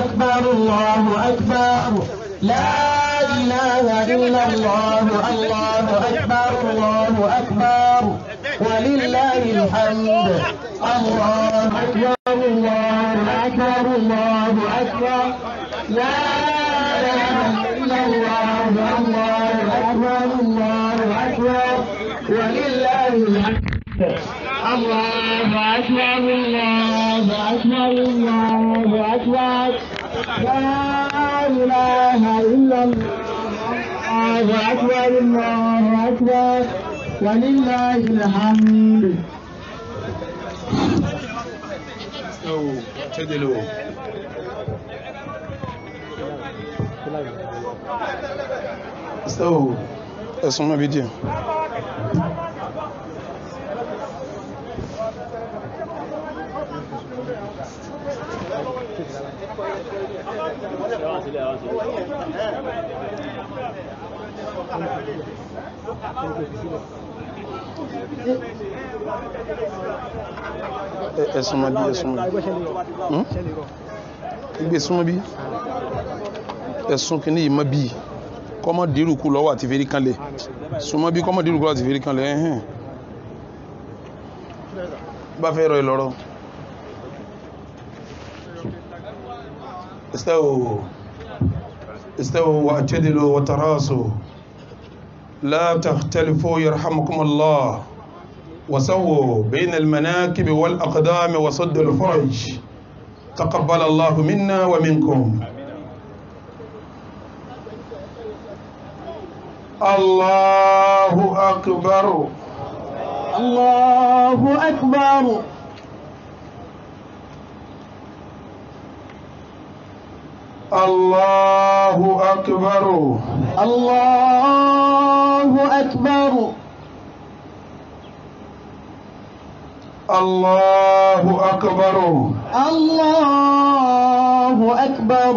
أكبر الله أكبر لا إله إلا الله الله أكبر الله أكبر ولله الحمد الله أكبر الله أكبر الله أكبر لا إله إلا الله الله أكبر الله أكبر ولله الحمد الله أكبر الله أكبر الله أكبر لا إله إلا الله أكبر الله أكبر ولله الحمد. اعتدلوا استووا اسمعوا فيديو ẹ̀sùnmọ́ bí ẹ̀sùnmọ́ bí ẹ̀sùn kìíní yìí mọ́ bí kọ́mọ́ dìrùkú lọ́wọ́ àti fèrí kanlẹ̀ súnmọ́ bí kọ́mọ́ dìrùkú lọ́wọ́ àti fèrí kanlẹ̀ ẹ̀hìn bá fẹ́ rọ ìlọ́rọ̀ استووا واعتدلوا وتراصوا لا تختلفوا يرحمكم الله وسووا بين المناكب والأقدام وصدوا الفرج تقبل الله منا ومنكم. الله أكبر الله أكبر الله أكبر الله أكبر الله أكبر الله أكبر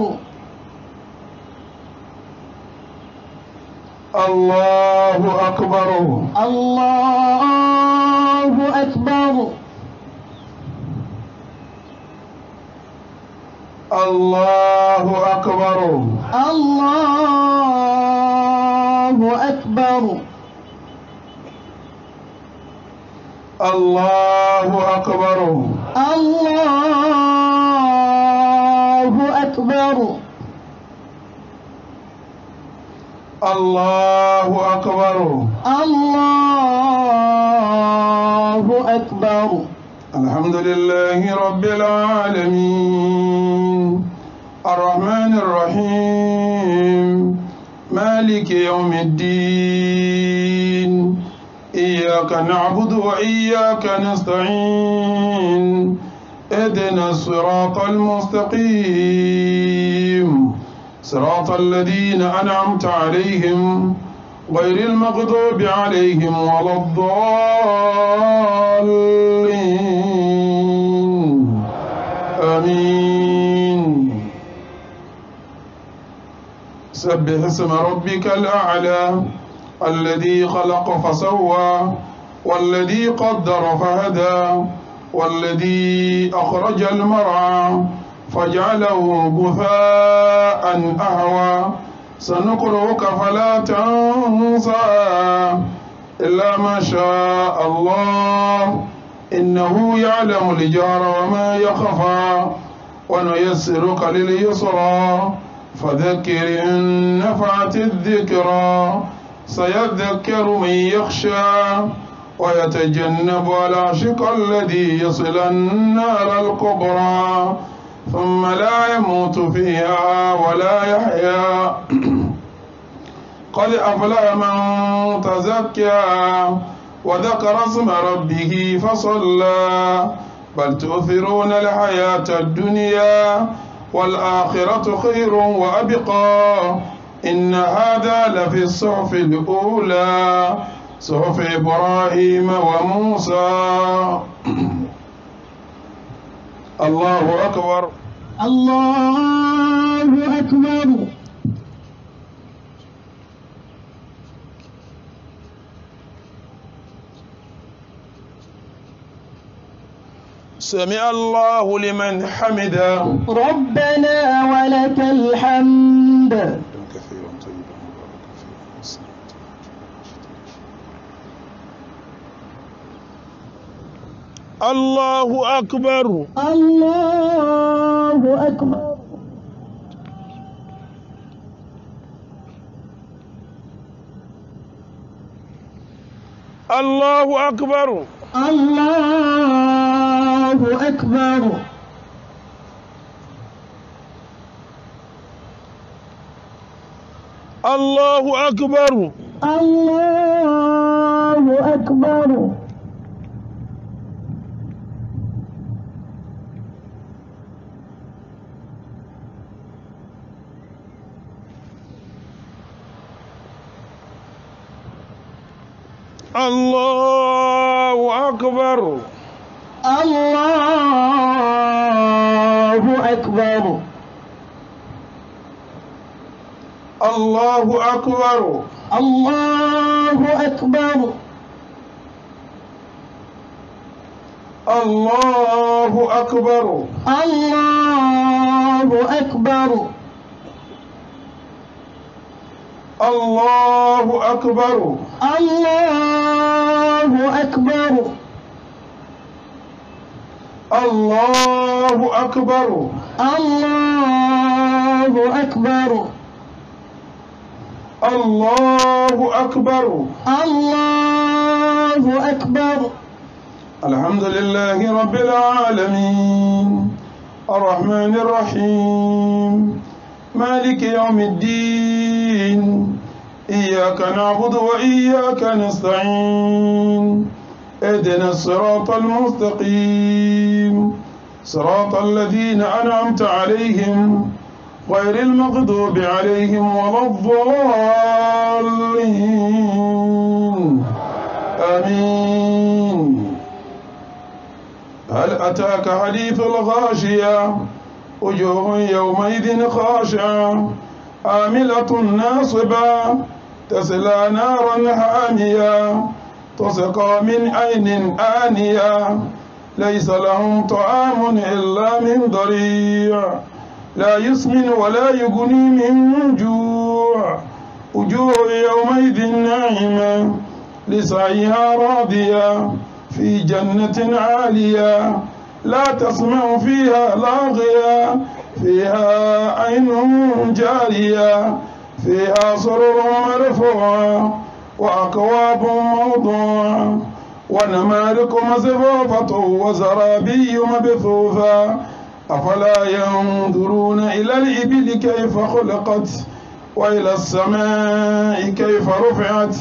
الله أكبر الله أكبر الله أكبر الله أكبر الله أكبر الله أكبر الله أكبر الله أكبر. الحمد لله رب العالمين الرحمن الرحيم مالك يوم الدين إياك نعبد وإياك نستعين اهدنا الصراط المستقيم صراط الذين أنعمت عليهم غير المغضوب عليهم ولا الضالين آمين. سبح اسم ربك الأعلى الذي خلق فسوى والذي قدر فهدى والذي أخرج المرعى فجعله غثاء أهوى سنقرئك فلا تنسى إلا ما شاء الله إنه يعلم الجهر وما يخفى ونيسرك لليسرى فذكر إن نفعت الذكرى سيذكر من يخشى ويتجنب الأشقى الذي يصل النار الكبرى ثم لا يموت فيها ولا يحيا قد أفلح من تزكى وذكر اسم ربه فصلى بل تؤثرون الحياة الدنيا والآخرة خير وأبقى إن هذا لفي الصحف الأولى صحف إبراهيم وموسى. الله أكبر الله أكبر. سمع الله لمن حمده ربنا ولك الحمد كثيرا طيبا مباركا فيه. الله أكبر. الله أكبر. الله أكبر. الله أكبر. الله أكبر. الله أكبر. الله أكبر. الله أكبر. الله أكبر. الله أكبر. الله أكبر. الله أكبر. الله أكبر. الله أكبر. الله أكبر. الله أكبر. الله أكبر. الله أكبر. الحمد لله رب العالمين الرحمن الرحيم مالك يوم الدين إياك نعبد وإياك نستعين اهدنا الصراط المستقيم صراط الذين أنعمت عليهم غير المغضوب عليهم ولا الضالين آمين. هل أتاك حديث الغاشية وجوه يومئذ خاشعة عاملة ناصبة تصلى نارا حامية تسقى من عين آنية ليس لهم طعام إلا من ضريع لا يسمن ولا يغني من جوع وجوه يومئذ ناعمة لسعيها راضية في جنة عالية لا تسمع فيها لاغية فيها عين جارية فيها سرر مرفوعة وأكواب موضوعة ونمارق مصفوفة وزرابي مبثوثة أفلا ينظرون إلى الإبل كيف خلقت وإلى السماء كيف رفعت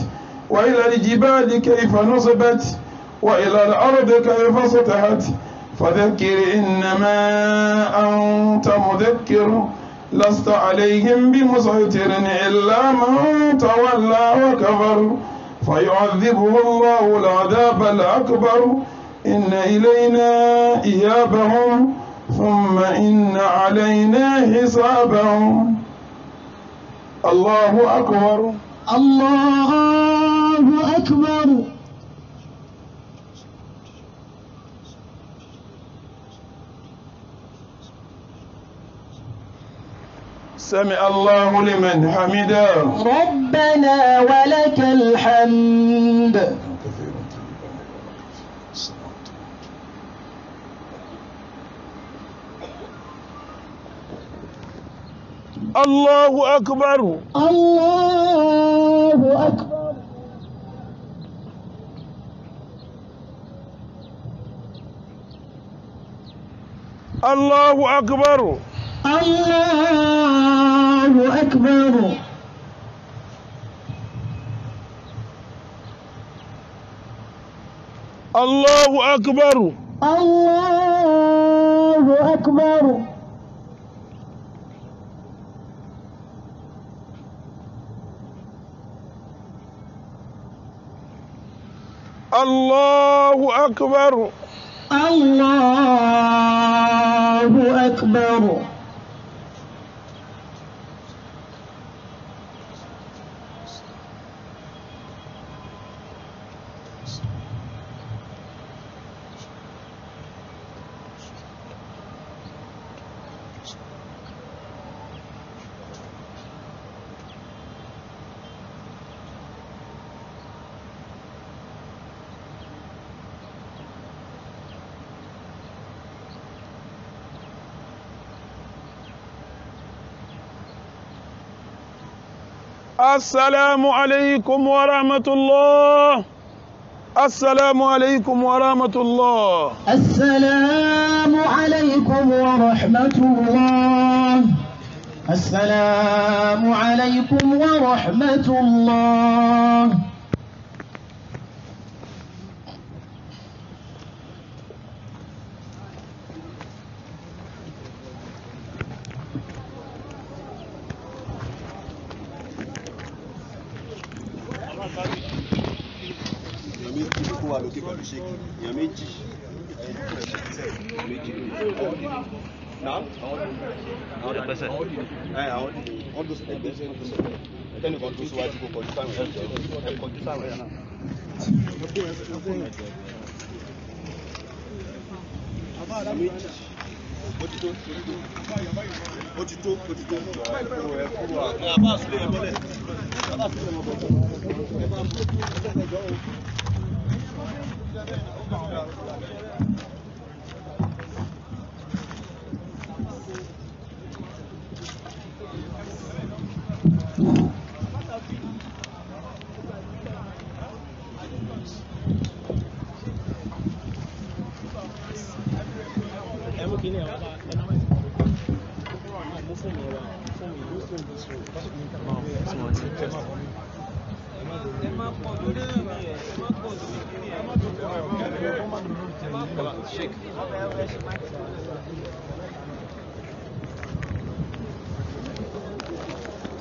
وإلى الجبال كيف نصبت وإلى الأرض كيف سطحت فذكر إنما أنت مذكر لست عليهم بمسيطر إلا من تولى وكفر فيعذبه الله العذاب الأكبر إن إلينا إيابهم ثم إن علينا حسابهم. الله أكبر. الله أكبر. سمع الله لمن حمده ربنا ولك الحمد. الله أكبر. الله أكبر. الله أكبر. الله أكبر. الله أكبر. الله أكبر. الله أكبر. الله أكبر. السلام عليكم ورحمة الله. السلام عليكم ورحمة الله. السلام عليكم ورحمة الله. السلام عليكم ورحمة الله.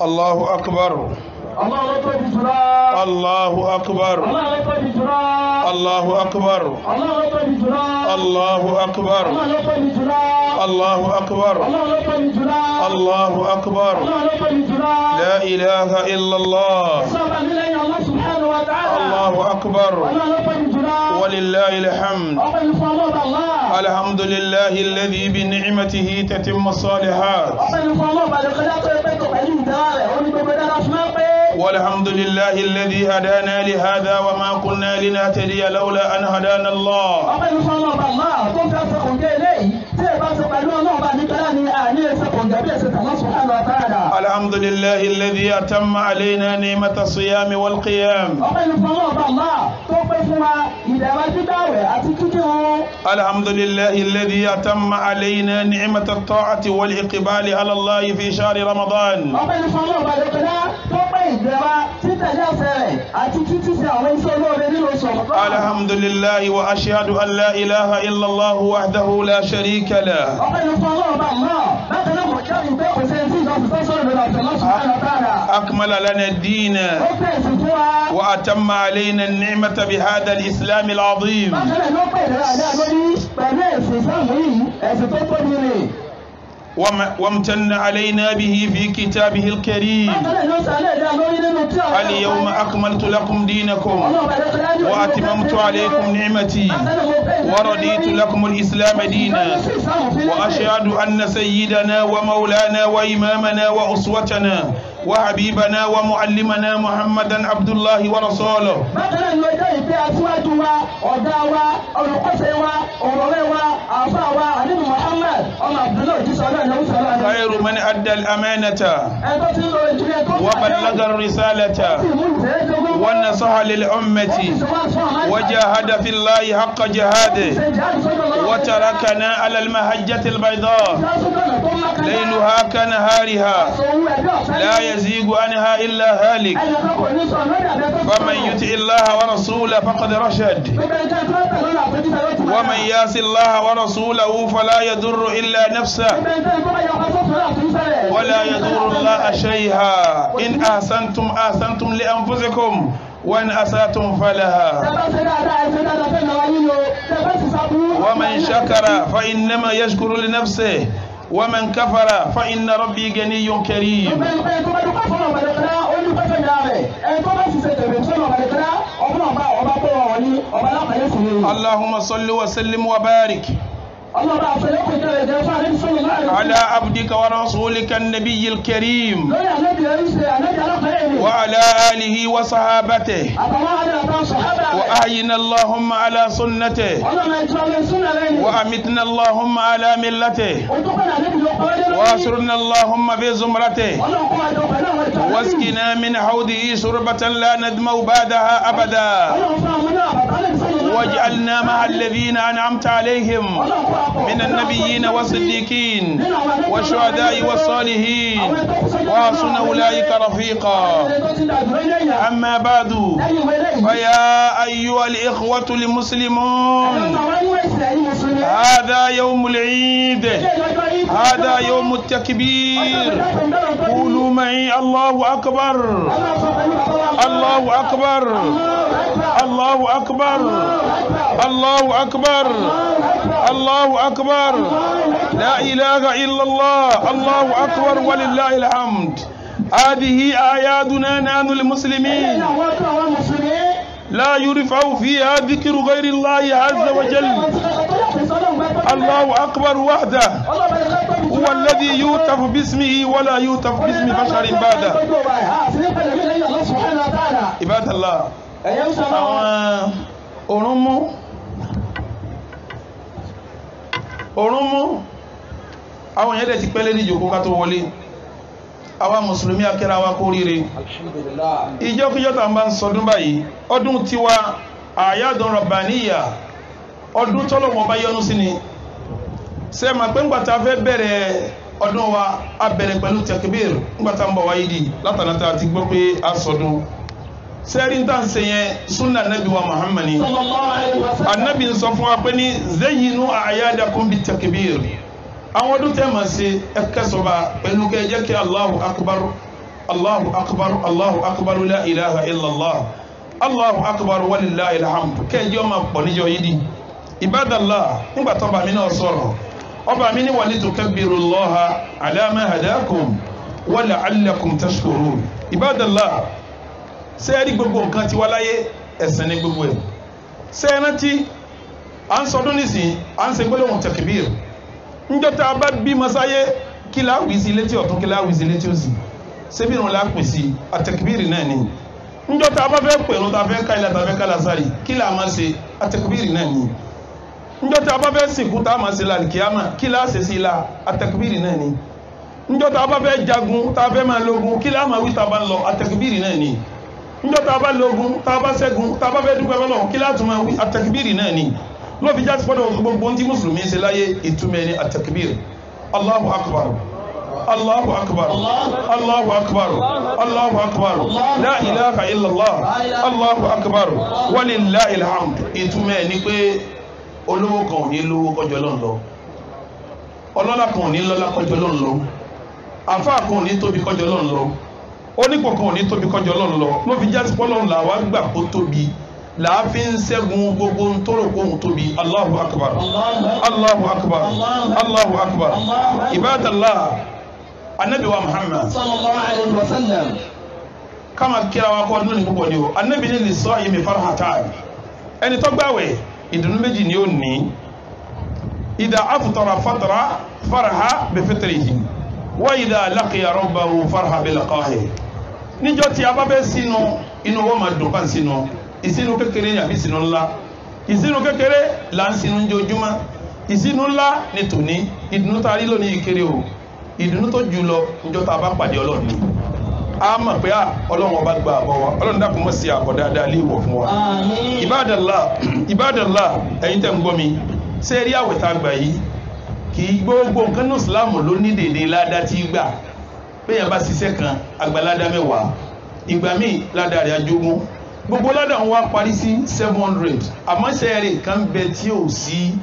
الله أكبر. الله أكبر بجرا. الله أكبر. الله أكبر بجرا. الله أكبر. الله أكبر بجرا. الله أكبر. الله أكبر بجرا. الله أكبر. الله أكبر بجرا. الله أكبر. الله أكبر بجرا. لا إله إلا الله. صلى الله سبحانه وتعالى. الله أكبر. الله أكبر بجرا. ولله الحمد. أقبل صلاة الله. الحمد لله الذي بنعمته تتم الصالحات. أقبل صلاة بعد قلاته يبقى بعدين داره ونبقى أسماء. والحمد لله الذي هدانا لهذا وما كنا لنهتدي لولا أن هدانا الله. أقبل صلاة الله. كنت أسقط إليه. الحمد لله الذي أتم علينا نعمة الصيام والقيام. الحمد لله الذي أتم علينا نعمة الطاعة والإقبال على الله في شهر رمضان. الحمد لله وأشهد أن لا إله إلا الله وحده لا شريك له. أكمل لنا الدين وأتم علينا النعمة بهذا الإسلام العظيم. وامتن علينا به في كتابه الكريم. اليوم أكملت لكم دينكم وأتممت عليكم نعمتي ورضيت لكم الإسلام دينا. وأشهد أن سيدنا ومولانا وإمامنا وأسوتنا وحبيبنا ومعلمنا محمدا عبد الله ورسوله. خير من أدى الأمانة وبلغ الرسالة ونصح للأمة وجاهد في الله حق جهاده وتركنا على المحجة البيضاء ليلها كنهارها لا يزيغ عنها إلا هالك. فمن يطع الله ورسوله فقد رشد ومن يعص الله ورسوله فلا يضر إلا نفسه ولا يضر الله شيئا. إن أحسنتم أحسنتم لأنفسكم وإن أسأتم فلها. ومن شكر فإنما يشكر لنفسه ومن كفر فإن ربي غني كريم. اللهم صل وسلم وبارك على عبدك ورسولك النبي الكريم وعلى آله وصحابته وأحينا اللهم على سنته وأمتنا اللهم على ملته وأسرنا اللهم في زمرته واسقنا من حوضه شربة لا ندمع بعدها أبدا واجعلنا مع الذين أنعمت عليهم من النبيين والصديقين والشهداء والصالحين وحسن أولئك رفيقا. أما بعد فيا أيها الإخوة المسلمون هذا يوم العيد هذا يوم التكبير قولوا معي الله أكبر الله أكبر الله أكبر الله أكبر الله أكبر لا إله إلا الله الله أكبر ولله الحمد. هذه أعيادنا نحن المسلمين لا يرفع فيها ذكر غير الله عز وجل. الله أكبر وحده هو الذي يوتف باسمه ولا يوتف باسم بشر بعده. عباد الله òrùn mú àwọn èèyàn dẹ̀ ti pẹ́lẹ́ ní ìjòkó ká tó wọlé. àwa mùsùlùmí akẹ́ra wa kó ríire. ìjọ́kíjọ́ tá ń bá ń sọdún báyìí ọdún tiwa àyádùn rabbaniya ọdún tọ́lọ́wọ́ bá yọ́nú sí ni. ṣe ma pé ńgbàtà fẹ́ bẹ̀rẹ̀ ọdún wa a bẹ̀rẹ̀ pẹ̀lú takbir ńgbàtà ń bọ̀ wáyé di látànátà ti gbọ́ pé a sọdún. sẹ́rí ń tàn sẹ́yẹn sunna nabi wa muhammadi anabi ń sọ fún wa pé ní zayyinu a'yadakum bit takbir. àwọn ọdún tẹ́ ma ṣe ẹkẹsọba pẹ̀lú kẹ́ jẹ́ kí allahu akbar allahu akbar allahu akbar la ilaha illallah allahu akbar walillahi alhamd kẹ́ jẹ́ ọmọ pọ̀ níjọ yìí di. ibadallah nígbà tó bá mi náà sọ̀rọ̀ ọba mi ní wa litukabbirullaha ala ma hadakum wa la'allakum tashkurun. ibadallah sẹ́ẹ̀rí gbogbo nǹkan ti wá láyé ẹ̀sìn ní gbogbo ẹ̀. sẹ́ẹ̀rántí à ń sọdún nísìn à ń ṣe gbólóhùn takbir. njọ́ta bá bí masáyé kí la wí sí létí ọ̀tún kí la wí sí létí òsì ṣébí ìrun la pè sí àtẹ̀kbírì náà ni. njọ́ta bá fẹ́ pè ta fẹ́ ká ilẹ̀ ta fẹ́ ká lásàrì kí la máa ṣe àtẹ̀kbírì náà ni. njọ́ta bá fẹ́ sìnkú ta máa ṣe lálìkíyàmà kí la ṣe sí la àtẹ̀kbírì náà ni. njọ́ta bá fẹ́ jagun ta fẹ́ máa lógun kí la máa wí ta bá ń lọ àtẹ̀kbírì náà ni. njọ́ta bá lógun ta bá ṣẹ́gun ta bá fẹ́ dúpẹ́ fọlọ́ kí la tún máa wí àtẹ̀kbírì náà ni. ló fi jáde fọ́dọ̀ gbogbo tí mùsùlùmí ṣe láyé ìtumẹ̀ ní àtẹ̀kbír. Allahu akbar Allahu akbar Allahu akbar Allahu akbar la ilaha illallah Allahu akbar walillahi alhamd. ìtumẹ̀ ní pé olówó kan ò ní lówó kọjọ lọ́n lọ, ọlọ́lá kan ò ní lọ́lá kọjọ lọ́n lọ, àfáà kan ò ní tóbi kọjọ lọ́n lọ, onípò kan ò ní tóbi kọjọ lọ́n lọ. ló fi jáde fọ́lọ́n làwa gbà kó tóbi láàfin ṣẹ́gun gbogbo ntọ́rọ̀ kóhun tóbi. Allahu akbar Allahu akbar Allahu akbar. ibadallah anabi wa muhammad sallallahu alaihi wasallam kama kira wa kọ́ ọdún ní púpọ̀ ní o. anabi ní lis-sa'imi farhatan. ẹni tó gbààwẹ̀ ìdùnnú méjì ni ó ní. idha aftara fatra farha bi fitrihi wa idha laqiya rabbahu farha bi liqahi. níjọ́ tí a bá fẹ́ sínú inú wọn máa dùn bá ń sínú ìsinu kékeré àbí ìsinu ńlá. ìsinu kékeré là ń sinu ojoojúmọ́, ìsinu ńlá ní tòní. ìdùnnú tá a rí lónìí kéré o, ìdùnnú tó jù lọ níjọ́ tá a bá pàdé ọlọ́run ni. a mọ̀ pé ọlọ́run ọba gba àbọ̀ wa, ọlọ́run dákun mọ́ sí àbọ̀ dáadáa lè wọ̀ fún wa. Ibadallah ẹ̀yin tẹ́ ń gbọ́ mi ṣé rí àwẹ̀ tá a gbà yìí kì í gbogbo nǹkan ní ìsìlámù ló ní dèdè ládá tí gbà. bẹ́ẹ̀ bá ṣiṣẹ́ kan àgbàládá 10, ìgbà míì ládá rẹ̀ ajogún. gbogbo ládà ń wá parí sí 700. àmọ́ sẹ́ẹ̀rì kan bẹ tí ò sí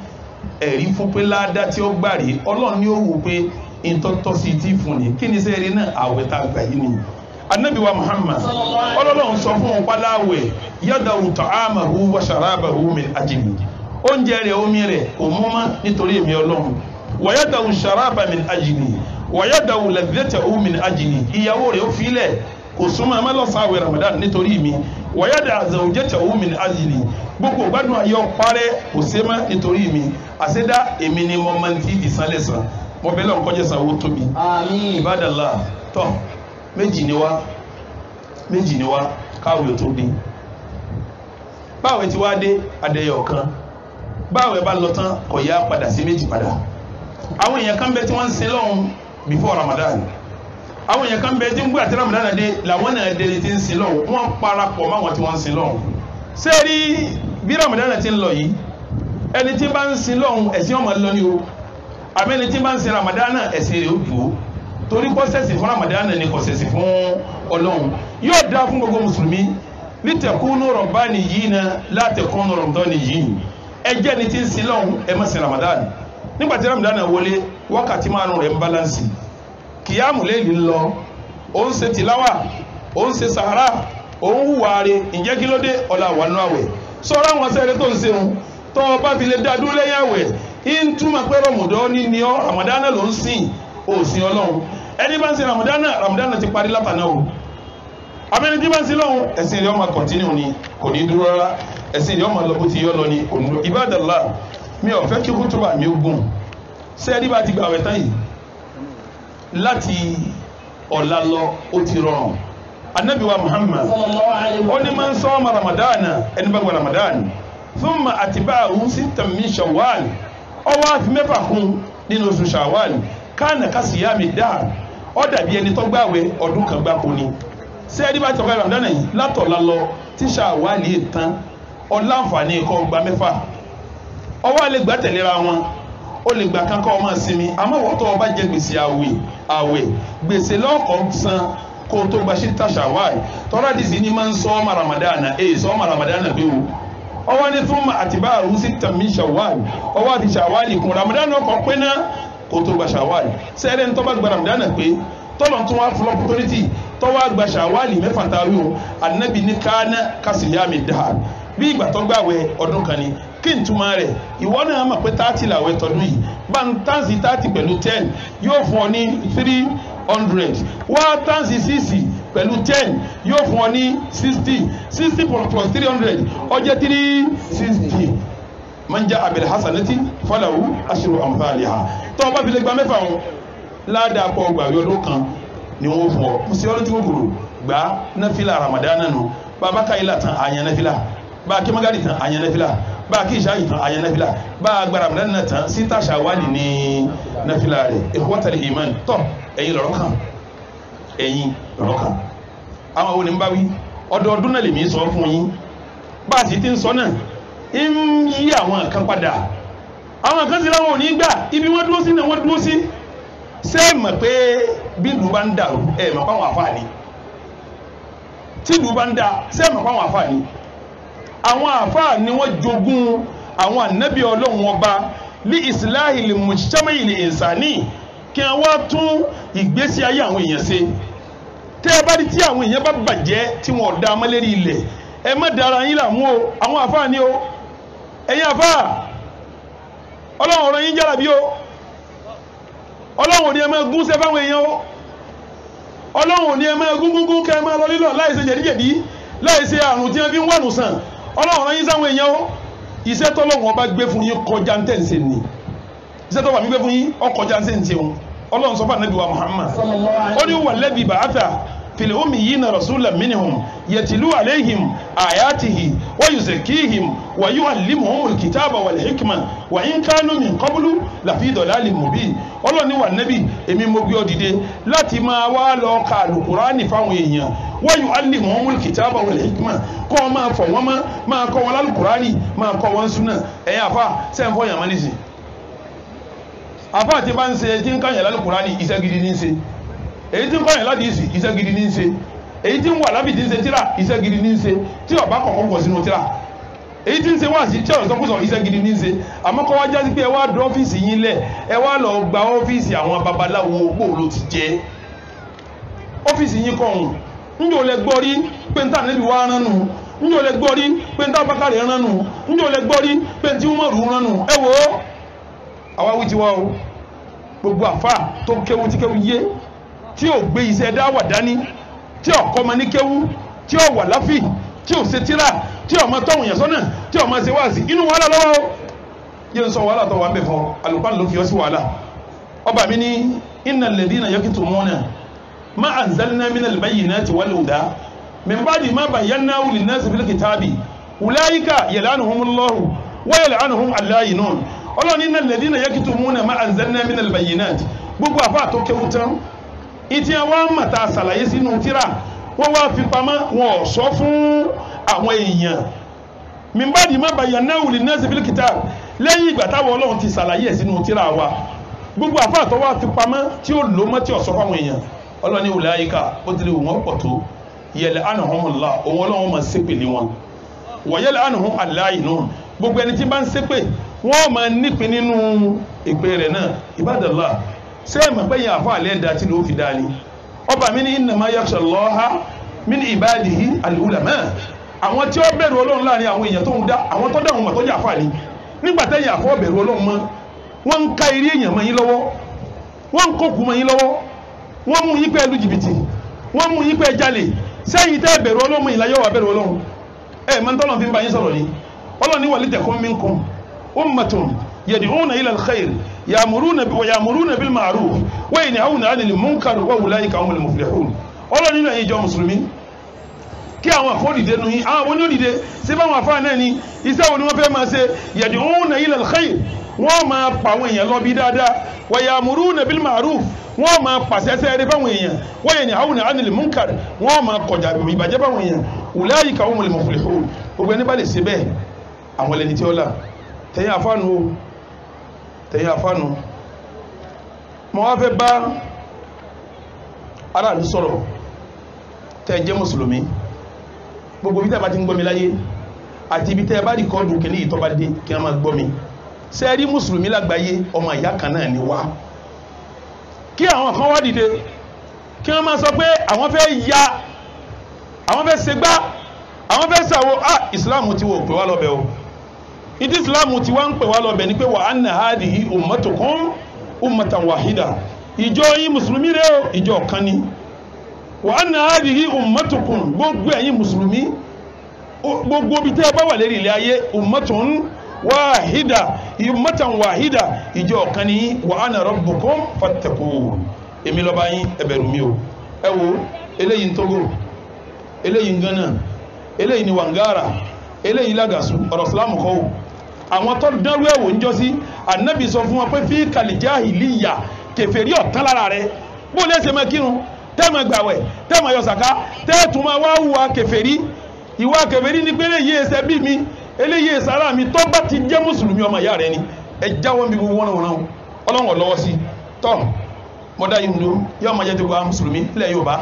ẹ̀rí fún pé ládà tí ó gbà rí. ọlọ́run ni ó wù pé ìtọ́tọ́ sí ti fún ni. kí ni sẹ́ẹ̀rì náà àwẹ̀ tá a gbà yìí ni. anabi wa muhammad ọlọ́run sọ fún un paláwẹ̀ yadawu ta'amahu wa sharabahu min ajli. oúnjẹ rẹ̀ omi rẹ̀ kò mú mọ́ nítorí èmi ọlọ́run. wa yadawu sharaba min ajli wa yadawu ladhatahu min ajli. ìyàwó rẹ̀ ó filẹ̀ kò súnmọ́ ẹ má lọ sáwẹ̀ Ramadan nítorí mi wayada zawjatahu min ajli gbogbo gbádùn ayé ọ̀parẹ́ kò sé má nítorí mi àṣẹdá èmi ni mo máa ń ti di sálẹ̀ sàn mo bẹ́ẹ̀ lọ́n kọjá sanwó tóbi. Àmín. Ibadallah tọ́ méjì ni wá káwé tó dé báwẹ̀ tí wá dé adẹyọ kan báwẹ̀ bá lọ tán kò yá padà sí méjì padà. Àwọn èèyàn kan bẹ tí wọ́n ń sin lọ́hùn before Ramadan àwọn èèyàn kan bẹ tí ń gbé àti Ramadan dé làwọn náà dé tí ń sin lọ́hùn wọ́n parapọ̀ máwọn tí wọ́n ń sin lọ́hùn. sẹ́ẹ̀rí bí Ramadan ti ń lọ yìí ẹni tí bá ń sin lọ́hùn ẹ̀sìn ọmọ lọ ní o àmì ẹni tí bá ń sin Ramadan ẹ̀sìn rẹ̀ ó dùn ó torí kò ṣẹ̀sìn fún Ramadan ni kò ṣẹ̀sìn fún Ọlọ́run yóò dá fún gbogbo mùsùlùmí litakunu rabbaniyina la takunu ramdaniyin ẹ jẹ́ ni tí ń sin lọ́hùn ẹ má sin Ramadan nígbàtí Ramadan wọlé wákàtí márùn rẹ̀ ń balansi kìyàmù lẹ́lì lọ ó ń ṣe tìláwà ó ń ṣe sàárà ó ń hùwà rẹ̀ ǹjẹ́ kí ló dé ọ̀la wà nú àwẹ̀ sọ́ra wọn sẹ́rẹ̀ tó ń ṣeun tó o bá fi lè dá dúró lẹ́yìn àwẹ̀ ń túmọ̀ pé Ramadan ní ọ Ramadan ló ń sìn ó sìn Ọlọ́run ẹni bá ń sin Ramadan ti parí látàná o abẹ́ni tí bá ń sin lọ́hùn ẹ̀sìn rẹ̀ ọmọ kọ̀ntínú ni kò ní dúró rárá ẹ̀sìn rẹ̀ ọmọ lọ bó ti yọ lọ ni òun Ibadallah mi ò fẹ́ kí kútùbà mi ó gùn sẹ́ẹ̀rí bá ti gbàwẹ̀ tán yìí láti ọ̀la lọ ó ti rọrùn Ànábì wa Muhammad ó ní máa ń sọ ọmọ Ramadan ẹni bá gba Ramadan thumma atba'ahu sittan min Shawwal ọwọ́ àfi mẹ́fà kún nínú oṣù Shawwal kana kasiyami dahr ó dàbí ẹni tó gbàwẹ̀ ọdún kan gbáko ni sẹ́ẹ̀rí bá ti ọ̀gá Ramadan yìí látọ̀la lọ tí Shawwal yìí tán ọ̀làǹfààní kó gba mẹ́fà ọwọ́ alẹ́ gbà tẹ̀lera wọn ó lè gbà kankan ọmọ sinmi àmọ́ wọ́n tó ọba jẹ gbèsè àwẹ̀ gbèsè lọ́kọ̀ san kó tó gba ṣíta Shawwal tọ́lá dìsí ní máa ń sọ ọmọ Ramadan sọ ọmọ Ramadan bí o ọwọ́ ní fún atba'ahu sittan min Shawwal ọwọ́ àti Shawwal kún Ramadan ọkọ̀ pé náà kó tó gba Shawwal sẹ́ẹ̀rẹ́ ń tọ́ba gba Ramadan pé tọ́lọ̀ tún wá fún opportunity tọ́wọ́ gba Shawwal mẹ́fà tàwí o Ànábì ní kana kasiyami dahr bí ìgbà tó gbàwẹ̀ ọdún kan ni kí n túmọ̀ rẹ̀ ìwọ náà mọ̀ pé 30 làwẹ̀ tọdún yìí bá ń tánsì 30 pẹ̀lú 10 yóò fún ọ ní 300 wá tánsì 60 pẹ̀lú 10 yóò fún ọ ní 60 plus 300 ó jẹ́ 360 man ja'a bil hasanati falahu ashru amthaliha tó o bá fi lè gba mẹ́fà wọn ládàá pọ̀ gbàwẹ̀ ọdún kan ni wọ́n fún ọ mo sì ọdún tí wọ́n kúrò gbà náfìlà Ramadan nù bàbá káyìlá tán àyàn náfìlà bá kí magari tán àyàn náfìlà bá kí ìṣáyì tán àyàn náfìlà bá agbára Ramadan náà tán síta Shawwal ní náfìlà rẹ̀ ikhwatal iman tọ́ ẹ̀yin lọ́rọ̀ kan àwọn wo ni ń bá wí ọdọọdún náà lè mí sọ fún yín bá a sì ti ń sọ náà ń yí àwọn kan padà àwọn kan sí láwọn ò ní gbà ibi wọ́n dúró sí náà wọ́n dúró sí ṣé mọ̀ pé bí ìlú bá ń dà mọ̀ fáwọn àfáàní tí ìlú bá ń dà ṣé mọ̀ fáwọn àfáàní àwọn àfáà ni wọ́n jogún àwọn ànábì Ọlọ́run ọba li islahi li mujtama'i li insani kí wọ́n tún ìgbésí ayé àwọn èèyàn ṣe tẹ́ ẹ bá rí tí àwọn èèyàn bá bàjẹ́ tí wọ́n dá mọ́lérí ilẹ̀ ẹ má dára yín làmú o àwọn àfáà ni o ẹ̀yin àfáà Ọlọ́run ọ̀rọ̀ yín jára bí o Ọlọ́run ò ní ẹ máa gún sẹ́ fáwọn èèyàn o Ọlọ́run ò ní ẹ máa gún kẹ́ ẹ máa lọ lílọ láì ṣe jẹ̀díjẹ̀dí láì ṣe àrùn tí wọ́n fi ń wà nù sàn Ọlọ́run rán yín sáwọn èèyàn ó iṣẹ́ tọ́lọ́run ọba gbé fún yín kọjá ń tẹ̀sí ni iṣẹ́ tọ́lọ́run gbé fún yín ọkọjá ń tẹ̀sí wọn Ọlọ́run sọ fún Ànábì wa Muhammad ó ní walladhi ba'atha fil ummiyina rasulan minhum yatlu alayhim ayatihi wa yuzakkihim wa yu'allimuhumul kitaba wal hikma wa in kanu min qablu lafi dalalin mubin Ọlọ́run ní wà Nábì èmi mo gbé ọ dìde láti máa wá lọ ka Al-Qur'ani fáwọn èèyàn wa yu'allimuhumul kitaba wal hikma kọ́ máa fọ̀ wọ́n máa kọ́ wọn Al-Qur'ani máa kọ́ wọn súnà ẹ̀yin àfà sẹ́yìn fọ́ yàmá nìsí àfà àti bá ń ṣe tí ń káyàn Al-Qur'ani iṣẹ́ gidi ní ń ṣe èyí tí ń kọ́yàn láti ìsì iṣẹ́ gidi ní ń ṣe èyí tí ń wà lábì tí ń ṣe tíra iṣẹ́ gidi ní ń ṣe tí ọba kọ̀ọ̀kan kọ̀ sínú tíra èyí tí ń ṣe wá sí tí ọ̀sán kùsọ̀ iṣẹ́ gidi ní ń ṣe àmọ́ kọ́ wá jásí pé ẹ wá dọ́ ọ́fíìsì yín lẹ̀ ẹ wá lọ gba ọ́fíìsì àwọn babaláwo gbò ló ti jẹ́ ọ́fíìsì yín kọ̀ọ̀hún njẹ́ o lè gbọ́ rí pé n ta níbi wá ránu njẹ́ o lè gbọ́ rí pé n ta Bakari ránu njẹ́ o lè gbọ́ rí pé n tí Umaru ránu ẹ wò ó àwa wí ti wá o gbogbo àfa tó kéwu tí kéwu yé tí ò gbé iṣẹ́ dáwà dání tí ọkọ ọmọ ní kéwú tí ó wà láfì tí ò ṣe tíra tí ọmọ tọ̀hún yẹn sọ́nà tí ọmọ ṣe wáàsí inú wàhálà lọ́wọ́ yẹn ń sọ wàhálà tó wà ń bẹ̀ fún alùpàá ló fi ọ sí wàhálà ọba mi ní innal ladhina yaktumuna ma anzalna minal bayyinati wal huda min ba'di ma bayyanahu linnasi fil kitabi ulaika yal'anuhumullahu wa yal'anuhum al-la'inun ọlọ́ni innal ladhina yaktumuna ma anzalna minal bayyinati gbogbo àfáà tó kéwú tán ìtì àwọn mọ̀ta ṣàlàyé sínú tíra wọ́n wá fi pamọ́ wọn ò sọ fún àwọn èèyàn min ba'di ma bayyanahu linnasi fil kitab lẹ́yìn ìgbà táwọn ọlọ́run ti ṣàlàyé sínú tíra wa gbogbo àfáà tó wá fi pamọ́ tí ó lò mọ́ tí ò sọ fáwọn èèyàn ọlọ́ni ulaika ó ti lè wọ́n pọ̀ tó yal'anuhumullah òun ọlọ́run máa ṣépè lé wọn wa yal'anuhum al-la'inun gbogbo ẹni tí bá ń ṣépè wọ́n máa nípìn nínú ìpè rẹ̀ náà ibadallah ṣé ẹ̀ mọ̀ pé yẹn àfáà lẹ́ẹ̀dá tí ló fi dá ni ọba mi ní innama yakhsha Allaha min ibadihi al-ulama àwọn tí ó bẹ̀rù ọlọ́run láàrin àwọn èèyàn tó ń dá àwọn tó dáhùn mọ̀ tó jẹ́ àfáà ni nígbà tẹ́yìn àfọ́ bẹ̀rù ọlọ́run mọ́ wọ́n ń ká eré èèyàn mọ́ yín lọ́wọ́ wọ́n ń kókù mọ́ yín lọ́wọ́ wọ́n mú yín pé lu jìbìtì wọ́n mú yín pé jalè sẹ́yìn tẹ́ bẹ̀rù ọlọ́run ìlà yóò wà bẹ̀rù ọlọ́run ẹ̀ mọ́ tọ́lọ̀ fi ń bá yín sọ̀rọ̀ ni ọlọ́run ní walitakun minkum ummatun yad'una ila al-khayr ya'muruna bil ma'ruf wa yanhauna 'anil munkar wa ulaika humul muflihun ọlọ́run nínú ẹ̀yin ìjọ mùsùlùmí kí àwọn àfọ́dìde nu yín àwọn onídìde sí báwọn afáà náà ni iṣẹ́ wo ni wọ́n fẹ́ máa ṣe yad'una ila al-khayr wọ́n máa pa àwọn èèyàn lọ bí dáadáa wa ya'muruna bil ma'ruf wọ́n máa pàṣẹ sẹ́ẹ̀rẹ́ fáwọn èèyàn wa yanhauna 'anil munkar wọ́n máa kọjá ìbàjẹ́ fáwọn èèyàn ulaika humul muflihun gbogbo ẹni bá lè ṣe bẹ́ẹ̀ àwọn ẹlẹ́ni tí ó là tẹ̀yìn àfáànù mọ́ wá fẹ́ bá aráàlú sọ̀rọ̀ tẹ́ jẹ́ mùsùlùmí gbogbo bí tẹ́ bá ti ń gbọ́ mi láyé àti ibi tẹ́ bá rí kọ́ọ̀dù kìíní ìtọ́ bá dé kí wọ́n máa gbọ́ mi sẹ́ẹ̀rí mùsùlùmí lágbàáyé ọmọ ìyá kan náà ni wá kí àwọn kan wá dìde kí wọ́n máa sọ pé àwọn fẹ́ ṣègbà àwọn fẹ́ ṣàwò ìsìláàmù ti wò pé wá lọ́bẹ̀ o ìdí ìsìláàmù ti wá ń pè wá lọ́bẹ̀ ni pé wa anna hadhihi ummatukum ummatan wahida ìjọ yín mùsùlùmí rẹ̀ o ìjọ kan ni wa anna hadhihi ummatukum gbogbo ẹ̀yin mùsùlùmí gbogbo bí tẹ́ bá wà lérí ilé ayé ummatun wahida ìjọ kan ni wa ana rabbukum fattaqun èmi lọ́ba yín ẹ bẹ̀rù mi o ẹ wo eléyìí ń Togo eléyìí ń Ghana eléyìí ni Wangara eléyìí Lagasu ọ̀rọ̀ Islam kọ́ o àwọn tó dánrú ẹ̀wò ń jọ sí Ànábì sọ fún wọn pé fi kàlìjáhìlíyà kèfèrí ọ̀tán lára rẹ̀ bó lè ṣe máa kírun tẹ́ẹ̀mọ̀ gbàwẹ̀ tẹ́ẹ̀mọ̀ yọ sàká tẹ́ẹ̀tún máa wá hùwà kèfèrí ìwà kèfèrí ní pé eléyìí ẹsẹ̀ bí mi eléyìí ẹsẹ̀ ara mi tó bá ti jẹ́ mùsùlùmí ọmọ ìyá rẹ̀ ni ẹ jáwọ́ mi gbogbo wọn ọlọ́wọ́ lọ́wọ́ sí tọ́ mọ́dá yìí ń lo yọ́ ọmọ jẹ́ tó gba mùsùlùmí ilẹ̀ Yorùbá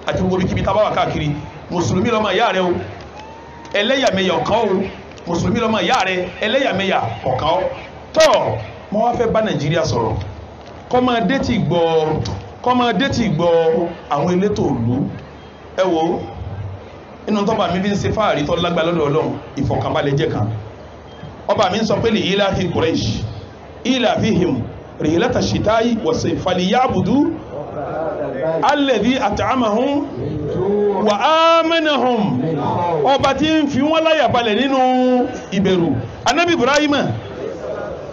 àti gbogbo kíbi tá bá wà káàkiri mùsùlùmí lọ́mọ ìyá rẹ̀ o ẹlẹ́yàmẹ̀yà ọ̀kan o mùsùlùmí lọ́mọ ìyá rẹ̀ ẹlẹ́yàmẹ̀yà ọ̀kan o tọ́ mọ́ wá fẹ́ bá Nàìjíríà sọ̀rọ̀ kọ́mọdé ti gbọ́ àwọn elétò òlú ẹ wo inú tọ́ba mi fi ń ṣe fáàrí tó lágbà lọ́dọ̀ Ọlọ́run ìfọ̀kànbalẹ̀ jẹ́ kan ọba mi ń sọ pé lè ilá fi Quraysh ilá fi him rihlata shita'i was-sayf falyabudu alladhi at'amahum wa amanahum ọba tí ń fi wọ́n láyà balẹ̀ nínú ìbẹ̀rù Ànábì Ibrahima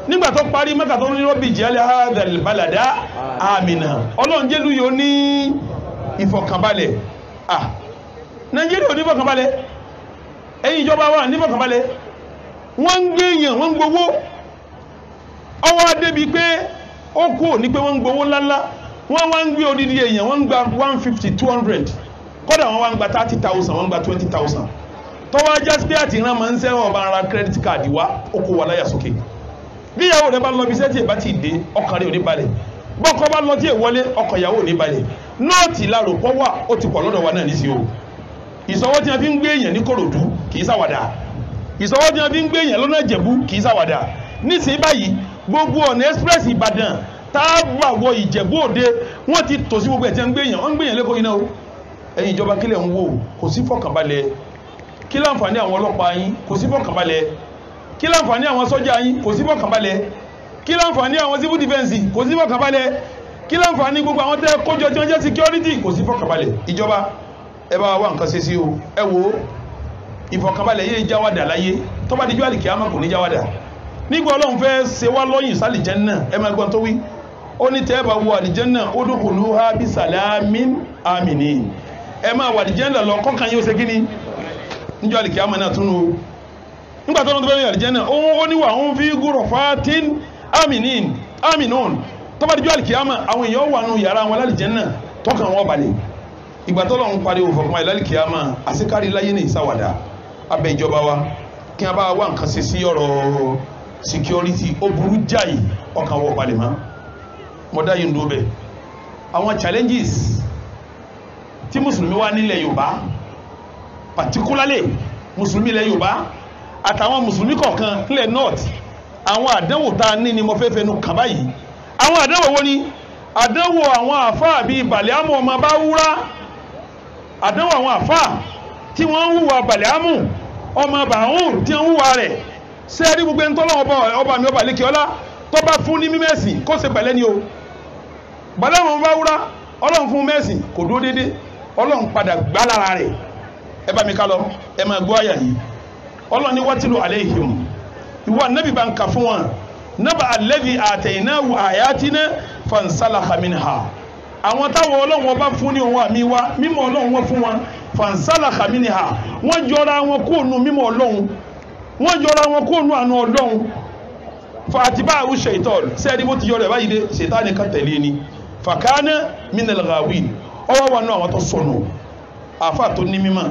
nígbà tó parí Mẹ́kà tó ní Rabbi ij'al hadha al-balada amina Ọlọ́run jẹ́lú yóò ní ìfọ̀kànbalẹ̀ Nàìjíríà ò ní ìfọ̀kànbalẹ̀ ẹ̀yin ìjọba wà ní ìfọ̀kànbalẹ̀ wọ́n ń gbé èèyàn wọ́n ń gbowó ọwọ́ adébi pé ó kú ní pé wọ́n ń gbowó ńláńlá wọ́n wá ń gbé odidi èèyàn wọ́n ń gba 150 200 kódà wọ́n wá ń gba 30,000 wọ́n ń gba 20,000 tọ́wọ́ ajá sí pé àti ìran máa ń sẹ́wọ̀n ọba ara credit card wá ó kó wà láyà sókè bí ìyàwó rẹ̀ bá lọ bí iṣẹ́ tí ìbá ti dé ọkàn rẹ̀ ò ní balẹ̀ bọ́kọ bá lọ tí èwọlé ọkọ̀ ìyàwó ò ní balẹ̀ nọ́ọ̀tì lárò pọ́ wà ó ti pọ̀ lọ́dọ̀ wa náà ní sí o ìsọwọ́ tí a fi ń gbé èèyàn ní Kòròdú kì í ṣàwàdà ìsọwọ́ tí a fi ń gbé èèyàn lọ́nà Ìjẹ̀bú kì í ṣàwàdà nísìnyí báyìí gbogbo ọ̀nà express Ìbàdàn táàbà wọ Ìjẹ̀bú Òde wọ́n ti tò sí gbogbo ẹ̀ tí a ń gbé èèyàn wọ́n ń gbé èèyàn lẹ́kọ̀ọ́ iná o ẹ̀yin ìjọba kílẹ̀ ń wò kò sí fọkànbalẹ̀ kí láǹfààní àwọn ọlọ́pàá yín kò sí fọkànbalẹ̀ kí láǹfààní àwọn sọ́jà yín kò sí fọkànbalẹ̀ kí láǹfààní àwọn civil defense kò sí fọkànbalẹ̀ kí láǹfààní gbogbo àwọn tẹ́ kójọ tí wọ́n jẹ́ security kò sí fọkànbalẹ̀ ìjọba ẹ bá wá nǹkan ṣe sí o ẹ wo ìfọ̀kànbalẹ̀ yìí jáwádà láyé tó bá dijọ́ àlìkíyàmá kò ní jáwádà nígbà Ọlọ́run fẹ́ ṣe wá lọ́yìn sálìjẹ́nnà ẹ máa gbọ́n tó wí ó ní tẹ́ bá wọ àlìjẹ́nnà udkhuluha bisalamin aminin ẹ máa wà àlìjẹ́nnà lọ kọ́kàn yóò ṣe kí ni níjọ́ àlìkíyàmá náà tún o nígbà tó ń tó bẹ́ẹ̀ àlìjẹ́nnà ó ní wà ń fi ghurfatin aminun tó bá dijọ́ àlìkíyàmá àwọn èèyàn wà nù yàrá wọn lálìjẹ́nnà tọ́kàn wọn balẹ̀ ìgbà tó lọ́n pariwo fọkànmá ìlàlìkíyàmá àṣekárí láyé ní ìsáwàdà abẹ́ ìjọba wa kí a bá wá nǹkan ṣe sí ọ̀rọ̀ security ó burú jáì ọkàn wọ balẹ̀ mọ́ mọ́dá yìí ń dó bẹ̀ àwọn challenges tí mùsùlùmí wá nílẹ̀ Yorùbá particularly mùsùlùmí ilẹ̀ Yorùbá àtàwọn mùsùlùmí kọ̀ọ̀kan nílẹ̀ north àwọn àdánwò tá a ní ni mo fẹ́ fẹnu kàn báyìí àwọn àdánwò wo ni àdánwò àwọn àfáà bíi Bàlíámù ọmọ Báwúrá àdánwò àwọn àfáà tí wọ́n ń hùwà Bàlíámù ọmọ Bàhúr tí wọ́n ń hùwà rẹ̀ sẹ́ẹ̀rí gbogbo ẹni tọ́lọ́wọ́ ọba mi ọba lékè ọlá tó bá fún ní mímẹ́sì kó ṣe pẹ̀lẹ́ ni o Bàlíámù ọmọ Báwúrá Ọlọ́run fún mẹ́sì kò dúró dédé Ọlọ́run padà gbá lára rẹ̀ ẹ bá mi ká lọ ẹ máa gbọ́ àyà yìí Ọlọ́run ní watilu alayhim ìwọ nẹ́bí bá ń kà fún wọn naba alladhi ataynahu ayatina fansalakha minha àwọn táwọn Ọlọ́run ọba fún ní ohun àmì wa mímọ̀ Ọlọ́run wọn fún wọn fansalakha minha wọ́n jọra wọn kó nu mímọ̀ Ọlọ́run wọ́n jọra wọn kó nu àánú Ọlọ́run fàtìbáwù ṣèitọ́n sẹ́ẹ̀dí bó ti yọ rẹ̀ báyìí dé ṣètánì kan tẹ̀lé ni fàkánà minal ghawin ọwọ́ wà nù àwọn tó sọnù àfà tó ní mímọ̀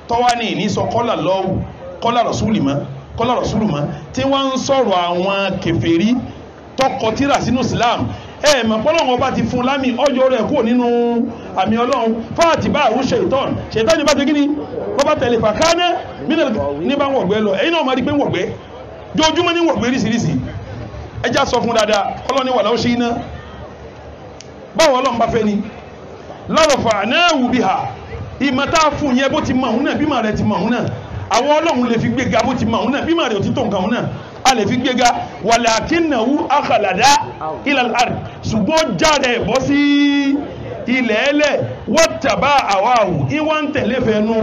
tọ́wá ní ìní sọ kọ́là lọ́wù kọ́là rọ̀súlì mọ́ tí wọ́n ń sọ̀rọ̀ àwọn kèfèrí tọkọ tíra sínú Islam ẹ mọ̀ pọ́lọ́wọ́n bá ti fún lámì ọjọ́ rẹ̀ kúrò nínú àmì Ọlọ́run fàtìbáwù ṣèitọ́n bá ti gíní wọ́n bá tẹ̀lé fàkánà ní bá wọ̀gbẹ́ lọ ẹ̀yin náà máa rí pé wọ̀gbẹ́ jojúmọ́ ní wọ̀gbẹ́ ríṣiríṣi ẹjá sọ fún dáadáa Ọlọ́ni wà láwọ́ ṣe iná báwọn Ọlọ́run bá fẹ́ ni lọ́rọ̀fà náà wù bí ha ìmọ̀ta fún yẹn bó ti mọ̀ òun náà bímọ rẹ̀ ti mọ̀ òun náà àwọn Ọlọ́run lè fi gbéga bó ti mọ̀ òun náà bímọ rẹ̀ ò ti tó nǹkan òun náà a lè fi gbéga walakinnahu akhlada ila al-ard ṣùgbọ́n jáde bọ́ sí ilẹ̀ ẹlẹ̀ wattaba hawahu ìwọ́n tẹ̀lé fẹ́nu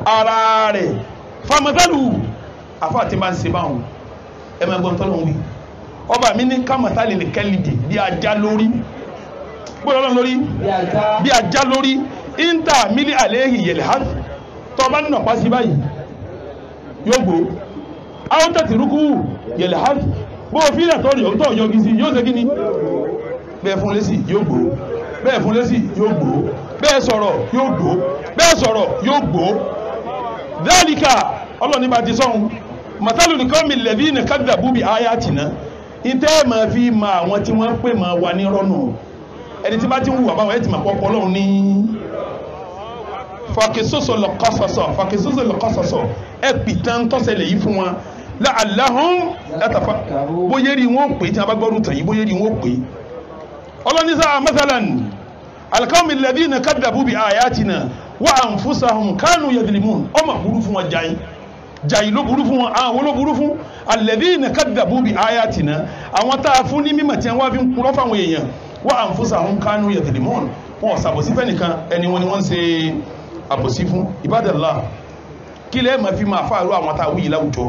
ara rẹ̀ famatalu àfáà tí máa ń ṣe báwọn ẹ máa gbọ́n tọ́lọ́run wí ọba mi ní kámọ̀tá lè kẹ́lìdì bí ajá lórí gbọ́dọ̀ lórí bí ajá lórí ìntà mílí àléhì yẹ̀lẹ̀ hàn tó bá nínú ọ̀pá sí báyìí yóò gbó àwọn tẹ̀tì rúkú yẹ̀lẹ̀ hàn bó fi ilẹ̀ tó rí ọ̀tọ̀ yọgi sí yóò ṣe kíni bẹ́ẹ̀ fún lésì yóò gbó bẹ́ẹ̀ fún lésì yóò gbó bẹ́ẹ̀ sọ̀rọ̀ yóò gbó bẹ́ẹ̀ sọ̀rọ̀ yóò gbó dhalika ọlọ́ni bá ti sọ́hun matalu liqawmi alladhina kadhabu bi ayatina ìtẹ́ ma fi ma àwọn tí wọ́n pè ma wà ní rọ́nù ẹni tí bá ti ń wù àbáwọn ẹ̀ ti ma pọ́pọ́ lọ́hùn ní fàkísọ́sọ́ lọ́kọ́sọ́sọ́ ẹ pìtàn tọ́sẹ̀lẹ̀ yìí fún wọn la'allahum yatafakkarun bóyá rí wọn pè tí a bá gbọ́rù tàn yìí bóyá rí wọn pè ọlọ́nisá mathalan alqawmi alladhina kadhabu bi ayatina wa anfusahum kanu yadhlimun ọmọ burú fún wọn jayi ló burú fún wọn àwọn ló burú fún alladhina kadhabu bi ayatina àwọn tá a fún ní mímọ̀ tí wọ́n fi ń kúrọ́ fáwọn èèyàn wa anfusahum kanu yadhlimun wọn ṣàbòsí fẹ́ nìkan ẹni wọn ni wọ́n ń ṣe àbòsí fún ibadallah kí lẹ́ẹ̀ máa fi máa fáàrú àwọn tá a wí yìí láwùjọ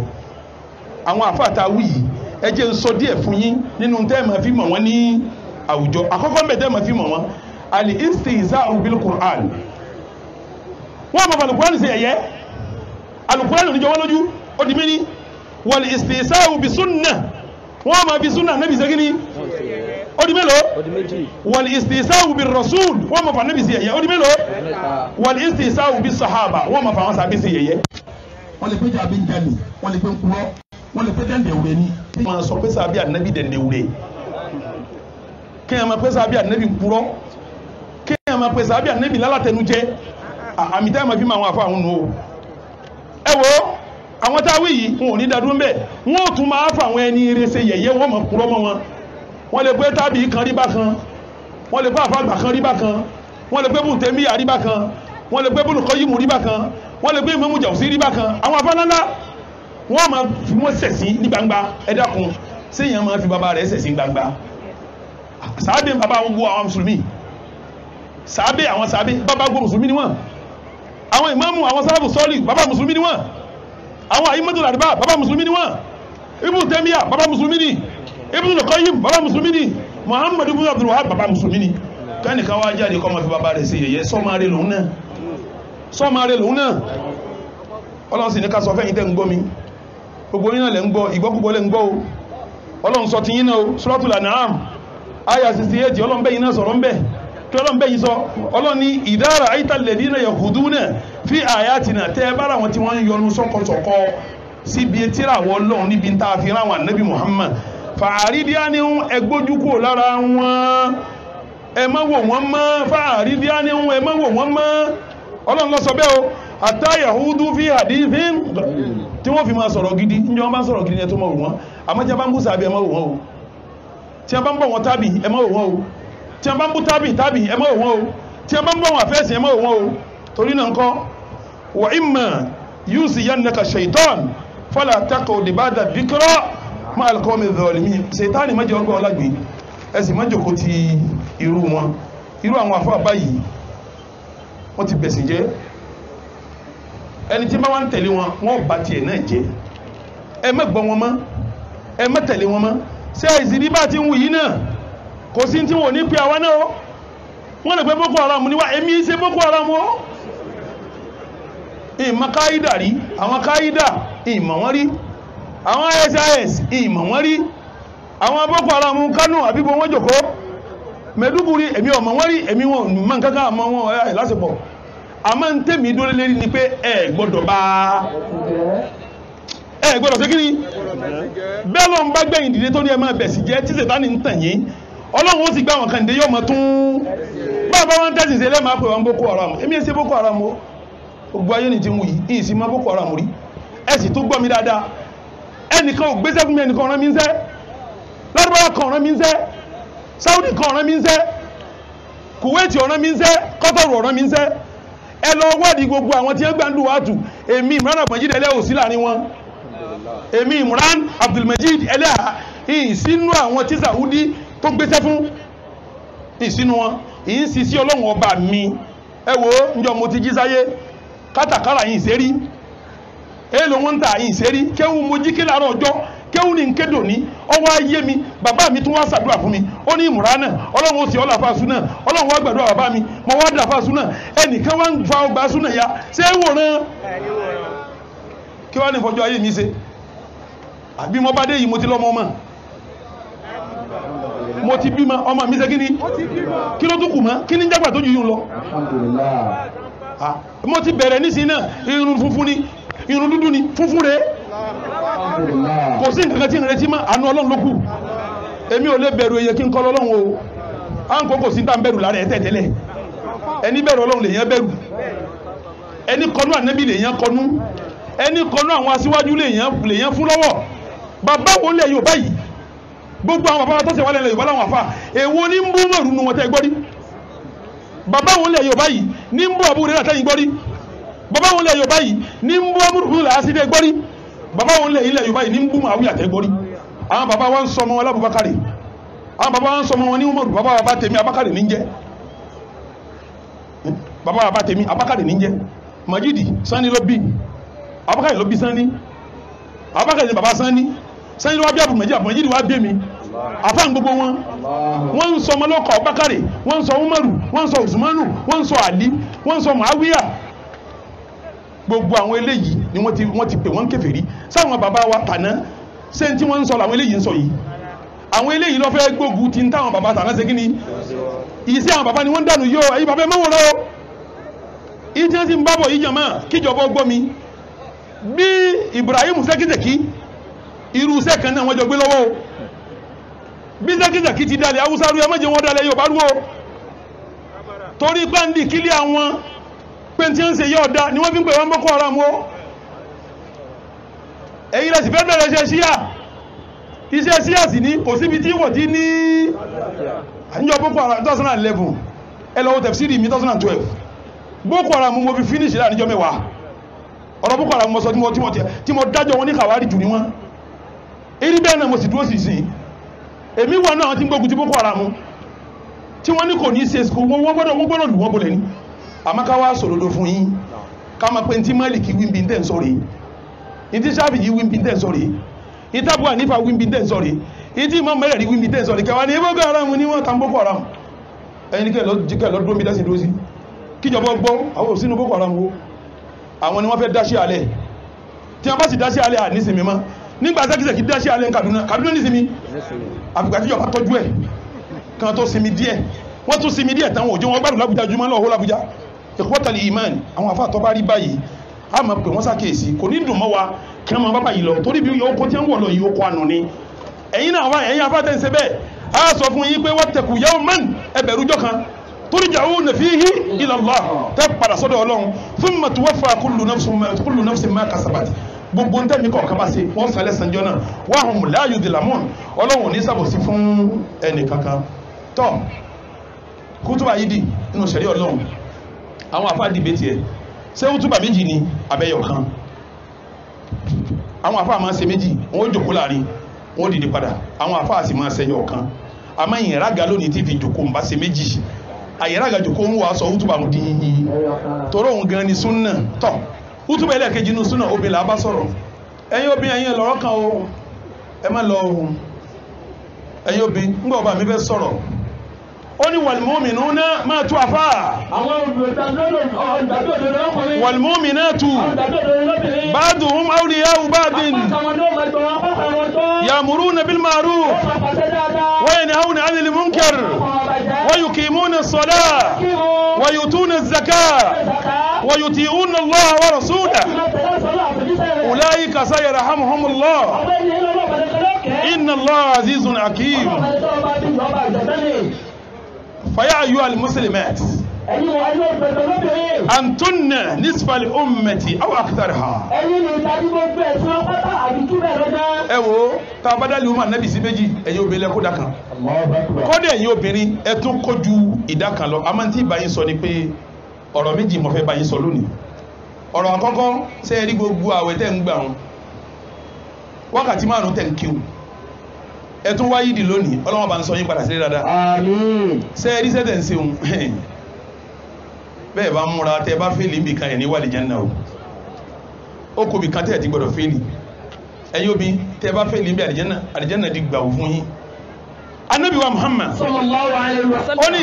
àwọn àfáà tá a wí yìí ẹ jẹ́ ń sọ díẹ̀ fún yín nínú tẹ́ máa fi mọ̀ wọ́n ní àwùjọ àkọ́kọ́ mẹ́tẹ́ máa fi mọ̀ wọ́n al-istihza'u bil Qur'an wọ́n máa fa Al-Qur'an sí ẹ̀yẹ́ Al-Qur'an níjọ wọ́n lójú ó di méní wal istihza'u bi sunnah wọ́n máa fi sunnah Nabi ṣe kíní ó di mélòó wal istihza'u bir rasul wọ́n máa fa Nabi sí ẹ̀yẹ́ ó di mélòó wal istihza'u bis sahaba wọ́n máa fa wọn sàbí sí ẹ̀yẹ́ wọ́n lè péjọ àbí njálè wọ́n lè pé nkúrọ́ wọ́n lè pé dẹ́ndẹ̀wúrẹ́ ní wọ́n sọ pé sàbí ànábì dẹ́ndẹ̀wúrẹ́ kí ẹ máa pé sàbí ànábì nkúrọ́ kí ẹ máa pé sàbí ànábì lálàtẹnujẹ́ àmì tẹ́ máa fi máa wọn àfa àwọn nù ó ẹ wo àwọn táwí yìí wọn ò ní dadúró mbẹ wọn ò tún máa fa àwọn ẹni eré ṣe yẹ̀yẹ́ wọn máa kúrọ́ mọ́ wọn wọ́n lè pé tábì kan rí bákan wọ́n lè pé àfàgbà kan rí bákan wọ́n lè pé bùntẹ́míyà rí bákan wọ́n lè pé bùnùkọ́yìmù rí bákan wọ́n lè pé Ìmámù Jawzi rí bákan àwọn afánálá wọ́n máa fi wọ́n sẹ̀sìn ní gbangba ẹ dákun séèyàn máa fi bàbá rẹ̀ sẹ̀sìn gbangba sàábé bàbá gbogbo àwọn mùsùlùmí sàábé àwọn sàábé bàbá gbogbo mùsùlùmí ni wọ́n àwọn ìmáàmù àwọn sàláfù sọ́ọ̀lì bàbá mùsùlùmí ni wọ́n àwọn àyímọ́tò làdìbà bàbá mùsùlùmí ni wọ́n Ibn Taymiyyah bàbá mùsùlùmí ni Ibn Qayyim bàbá mùsùlùmí ni Muhammad ibn Abdul Wahhab bàbá mùsùlùmí ni kẹ́nìkan wá jáde kọ́ máa fi bàbá rẹ̀ sí yẹ̀yẹ́ sọ́mọ́rẹ́ lòun náà ọlọ́run sì ní ká sọ fẹ́yìn tẹ́ ń gbọ́ mi gbogbo yín náà lẹ́ ń gbọ́ ìgbọ́kúgbọ́ lẹ́ ń gbọ́ o ọlọ́run sọ ti yín náà o Suratul An'am aya 68 ọlọ́run bẹ́yìn náà sọ̀rọ̀ ń bẹ́ kí ọlọ́run bẹ́yìn sọ ọlọ́run ní idha ra'ayta alladhina yakhuduna fi ayatina tẹ́ bára wọn tí wọ́n ń yọnu sọ́kọ̀sọ̀kọ síbi tíra wọ ọlọ́run níbi tá a fi rán àwọn ànábì Muhammad fàárídíá ní ẹgbójú kò lára wọn ẹ má wò wọ́n mọ́ fàárídíá ní ẹ má wò wọ́n mọ́ ọlọ́run ló sọ bẹ́ẹ̀ o àtà yahudu fi hadithin tí wọ́n fi máa sọ̀rọ̀ gidi níjọ́ wọ́n bá ń sọ̀rọ̀ gidi ní ẹ tó mọ̀ wò wọ́n àmọ́ tí a bá ń bú sàbí ẹ má wò wọ́n o tí a bá ń bọ̀ wọn tábì ẹ má wò wọ́n o tí a bá ń bú tábì ẹ má wò wọ́n o tí a bá ń bọ̀ wọn àfẹ́sìn ẹ má wò wọ́n o torí náà ńkọ́ wa imma yusiyannaka shaytan fala taqud ba'da dhikra ma'al qawmi dhalimin ṣètánì má jẹ́ ọgbọ́n ọlágbé ẹ sì má jòkó ti irú wọn irú àwọn àfáà báyìí wọ́n ti bẹ̀sìn jẹ́ ẹni tí bá wá ń tẹ̀lé wọn wọ́n bá tiẹ̀ náà jẹ́ ẹ má gbọ́ wọn mọ́ ẹ má tẹ̀lé wọn mọ́ ṣé àìsírí bá ti ń wù yí náà kò sí tí wọn ò ní pe àwa náà wọ́n lè pẹ́ Boko Haram níwá èmi ṣe Boko Haram o ìmọ̀ káídà rí àwọn káídà ìmọ̀ wọ́n rí àwọn SIS ìmọ̀ wọ́n rí àwọn Boko Haram Kánò àbíbo wọn jòkó Mẹ́dúgùrí èmi ọmọ wọ́n rí èmi wọn mọ̀ nǹkankan àmọ́ wọn ẹ̀ lásìpọ̀ àmọ́ ń tèmi dúró lérí ni pé ẹ gbọ́dọ̀ sí kíní bẹ́ẹ̀ lọ́n bá gbẹ̀yìn dìde tó ní ẹ máa bẹ̀ sí jẹ́ tí Sàtánì ń tàn yín Ọlọ́run ó sì gbá wọn kan dé yóò mọ̀ tún bàbá wọn tẹ́sì sí ẹlẹ́màá pé wọn Boko Haram èmi ẹ ṣe Boko Haram o gbogbo ayé ni ti mú yìí ìsìn mọ́ Boko Haram rí ẹ sì tó gbọ́ mi dáadáa ẹnìkan ò gbéṣẹ́ fún mi ẹnìkan ọ̀ràn mi ń sẹ́ Lárúbáwá kan ọ̀ràn mi ń sẹ́ Saudi kan ọ̀ràn mi ń sẹ́ Kuwait ọ̀ràn mi ń sẹ́ Qatar ọ̀ràn mi ń sẹ́ ẹ lọ wádìí gbogbo àwọn tí wọ́n gbà ń lù wàtù èmi Imran Abdulmajid ẹlẹ́hà ò sí láàrin wọn èmi Imran Abdulmajid ẹlẹ́hà ìsínú àwọn tí Saudi tó gbéṣẹ́ fún ìsínú wọn ìyín sì sí Ọlọ́run ọba mi ẹ wo njọ mo ti jí sáyé kátàkárà yìí ṣe rí èèlò wọn ń tà yìí ṣe rí kéwù mo jí kí láàárọ̀ ọjọ́ kéwù ní nkédò ní ọwọ́ ayé mi bàbá mi tún wá ṣàdúrà fún mi ó ní Imran Ọlọ́run ó sì ọlọ́ àfàsù náà Ọlọ́run wá gbàdúrà bàbá mi mo wá dà àfàsù náà ẹnìkan wá ń fa ọgbà sùn náà ya ṣé é wòran kí wá ní ìfọjọ́ ayé mi ṣe àbí mo bá dé yìí mo ti lọ́mọ ọmọ mo ti bímọ ọmọ mi ṣe kí ni kí ló tún kù mọ́ kí ní jágbà tó ju yún lọ mo ti bẹ̀rẹ̀ nísìnyí náà irun funfun ni irun dúdú ni funfun rẹ̀ kò sí nǹkan tí ń retí mọ́ àánú Ọlọ́run ló kù èmi ò lè bẹ̀rù èyẹ kí n kọ́ Ọlọ́run o à ń kó kò sí tá ń bẹ̀rù lára ẹ̀ tẹ̀tẹ̀lẹ̀ ẹni bẹ̀rù Ọlọ́run lèyàn bẹ̀rù ẹni kọnú ànábì lèyàn kọnú ẹni kọnú àwọn aṣíwájú lèyàn fún lọ́wọ́ bàbá wo lẹ̀ Yorùbá yìí gbogbo àwọn bàbá tó ṣe wà lẹ̀ Yorùbá láwọn àfà èwo ní ń bú mọ̀rún nu wọn tẹ́ gbọ́rí bàbá wo lẹ̀ Yorùbá yìí ní ń bú àbúrò rẹ̀ látẹ̀yìn gbọ́rí bàbá wo lẹ̀ Yorùbá yìí ní ń bú àbúrò rẹ̀ àṣídẹ́ gbọ́rí bàbá wọn lè ilẹ̀ Yorùbá yìí ní ń bú Muawiya àtẹ́gbọ́rí àwọn bàbá wọn sọ ọmọ wọn lábùbákàrẹ̀ àwọn bàbá wọn sọ ọmọ wọn ní Umaru bàbá tèmi Abákàrẹ̀ ní jẹ́ bàbá tèmi Abákàrẹ̀ ní jẹ́ Majidi Sani ló bí Abákàrẹ̀ ló bí Sani Abákàrẹ̀ ní bàbá Sani Sani ló wá bí Abdulmajid wá bí mi àfáàn gbogbo wọn ń sọ ọmọ lọ́kọ̀ Abákàrẹ̀ wọ́n ń sọ Umaru wọ́n ń sọ Usmanu wọ́n ń sọ Ali wọ́n ń sọ Muawiya gbogbo àwọn eléyìí ni wọ́n ti pè wọ́n kèfèrí sáwọn bàbá wa tàná ṣé tí wọ́n ń sọ làwọn eléyìí ń sọ yìí àwọn eléyìí ló fẹ́ gbógun ti ń táwọn bàbá tàná ṣe kí ni ìyí sí àwọn bàbá ni wọ́n ń dànù yóò ẹ̀yìn bàbá mẹ́wọ̀n lọ́wọ́ ìyí tí wọ́n sì ń bábọ̀ yìí jàmá kíjọba gbọ́ mi bí Ibrahim Ṣẹ́kíṣẹ́kí irú iṣẹ́ kan náà wọ́n jọ gbé lọ́wọ́ bí Ṣẹ́kíṣẹ́kí ti dalẹ̀ Haúsá rú ẹ má jẹ́ wọn dalẹ̀ Yorùbá rú o torí pàǹdì kílí àwọn pé tí ń ṣe yọ́ ọ̀dá ni wọ́n fi ń pè wọ́n Boko Haram o èyí rẹ̀ sì fẹ́ bẹ̀rẹ̀ iṣẹ́ síyà sí ní kò síbi tí wọ́n ti ní àníjọ Boko Haram 2011 ẹlọ́wọ́ tẹ̀fsìrì mi 2012 Boko Haram mo fi finish láàrín mẹ́wàá ọ̀rọ̀ Boko Haram mo sọ tí mo dájọ́ wọn ní kàwárí jù ní wọn èyí bẹ́ẹ̀ náà mo sì dúró sí èmi wà náà tí ń gbógun ti Boko Haram tí wọ́n ní kò ní ṣe skul wọ́n gbọ́dọ̀ lù wọ́n bolẹ̀ ní àmákáwá sòrodo fún yín kama pe nti Maliki win bi den sorry nti Shafi'i win bi den sorry nti Abu Hanifa win bi den sorry nti Imam Malik win bi den sorry ka wa ni Boko Haram ni wọ́n tan Boko Haram ẹni ke lo do mi da si do si kíjọba gbọ́ àwọn sínú Boko Haram wo àwọn ni wọ́n fẹ́ dáṣẹ́ alẹ́ tí wọ́n bá sì dáṣẹ́ alẹ́ àníṣìmí mọ́ nígbà sẹ́kísẹ̀ kí dáṣẹ́ alẹ́ Kaduna níṣìmí àfìgbà tí ìjọba tọ́jú ẹ̀ kan tó sinmi díẹ̀ wọ́n tún sinmi díẹ̀ táwọn òjò wọn gbádùn lábújá jùmọ́ lọ́wọ́ lábújá ìkọ́tàlì ìmán àwọn àfáà tó bá rí báyìí a máa pè wọ́n sákèèsí kò ní dùn mọ́ wa kí wọ́n máa bá báyìí lọ torí bí oko tí wọ́n wọ̀ lọ yìí oko ànú ni ẹ̀yin náà wá ẹ̀yin afáà tẹ́ ń ṣe bẹ́ẹ̀ a sọ fún yín pé wattaqu yawman ẹbẹ̀rújọ́ kan turja'una fihi ila Allah tẹ́ padà sọ́dọ̀ Ọlọ́run thumma tuwaffa kullu nafsin ma kasabat gbogbo ń tẹ́mi kọ̀ọ̀kan bá ṣe wọ́n sálẹ̀ sanjọ́ náà wa hum la yudlamun Ọlọ́run ní sàbòsí fún ẹnì kankan tọ́ kútùbà yìí dì nínú ṣẹ̀rí Ọlọ́run àwọn àfáà dìbé tiẹ̀ ṣé kútùbà méjì ni abẹ́yọ̀ kan àwọn àfáà máa ṣe méjì wọ́n jòkó láàrin wọ́n dìde padà àwọn àfáà sì máa ṣẹyọ kan àmọ́ ìyẹ̀rága lónìí tí fi jòkó ń bá ṣe méjì àyẹ̀rága jòkó ń wà sọ kútùbà mú di tọrọ òun gan ni súnà tọ́ kútùbà ẹlẹ́ẹ̀kejì nínú súnà obìnrin làbá sọ̀rọ̀ ẹ̀yin obìnrin ẹ̀yin lọ́rọ̀ kan o ẹ má lọ ohun ẹ̀yin obìnrin ń gbọ́ bá mi fẹ́ sọ̀rọ̀ ó ní wàlmúmìnúnà máa tú àfá wàlmúmìnátù ba'duhum awliya'u ba'din ya'muruna bil ma'ruf wa yanhauna 'anil munkar wa yuqimuna as-salata wa yutuna az-zakata wa yuti'una Allah wa rasulahu ulaika sayarhamuhumullah inna Allah azizun hakim فيا أيها المسلمات أنتن نصف الأمة أو أكثرها ẹ wo tá bá dá luma Nábì sí méjì ẹ̀yin obìnrin lẹ kó dá kan kódé ẹ̀yin obìnrin ẹ tún kó ju ìdá kan lọ àmọ́ tí bá yín sọ ni pé ọ̀rọ̀ méjì mo fẹ́ bá yín sọ lónìí ọ̀rọ̀ àkọ́kọ́ ṣé rí gbogbo àwẹ̀ tẹ́ ń gbà wọn wákàtí márùn tẹ́ ń kíw ẹ̀tún wáyé dì lónìí Ọlọ́run bá ń sọ yín padà sí dáadáa àmín ṣe rí sẹ́tẹ̀ ń seun bẹ́ẹ̀ bá múra tẹ́ bá fèlì ń bì kan ẹ̀ ní wàlì jẹ́nà ó kò bì kan tẹ́ ẹ̀ ti gbọ́dọ̀ fèlì ẹ̀yin obi tẹ́ bá fèlì ń bì àlìjẹ́nà di gbà fún yín Ànábì wa Muhammad sallallahu alaihi wasallam ó ní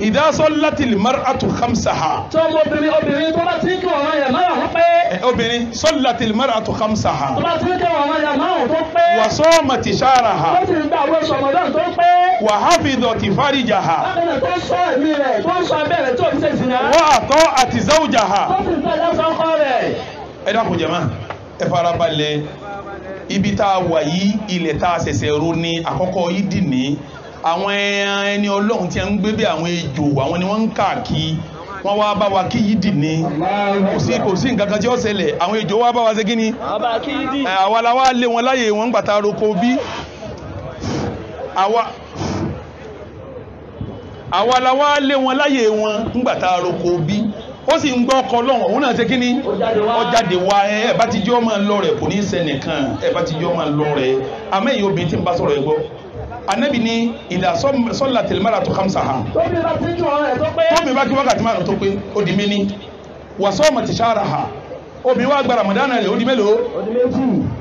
ìdásọ́ láti lè mar'atu khamsaha tó obìnrin tó bá ti ń kí wọ́n yẹ máa wọ́n pé obìnrin sallati al-mar'atu khamsaha tó bá ti ń kí wọ́n yẹ máa wọ́n tó pé wa samat shahraha tó ti ń gbà wọ́n sọmọdán tó pé wa hafidhat farijaha lábẹ́nà tó sọ ẹ̀mí rẹ̀ tó sọ abẹ́rẹ̀ tó ń ṣe zina wa ata'at zawjaha tó ti ń tẹ̀lé sọ́kọ́ rẹ̀. ẹ dákun jàmá ẹ farabalẹ̀ ibi tá a wà yìí ilẹ̀ tá a ṣẹ̀ṣẹ̀ ro ní àkọ́kọ́ yìí dì ní àwọn ẹni Ọlọ́run tí a ń gbé bí àwọn ejò àwọn ni wọ́n ń káàkiri wọ́n wá bá wa kí yìí dì ní kò sí nǹkan kan tí ó ṣẹlẹ̀ àwọn ejò wá bá wa ṣe kí ni àwa la wá lé wọn láyè wọn gbàtà roko bí àwa la wá lé wọn láyè wọn gbàtà roko bí ó sì ń gbọ́ ọkọ̀ lọ́wọ́ òun náà ṣe kí ni ó jáde wá ẹ bá ti jọ́ máa lọ rẹ̀ kò ní sẹ́nìkan ẹ bá ti jọ́ máa lọ rẹ̀ àmẹ́yìn obìnrin tí ń bá sọ̀rọ̀ ẹ gbọ́ Ànábì ní ìdá sallatil mar'atu khamsaha tóbi bá kí wákàtí márùn tó pé ó di méní wa samat shahraha obìnrin wá gba Ramadan rẹ̀ ó di mélòó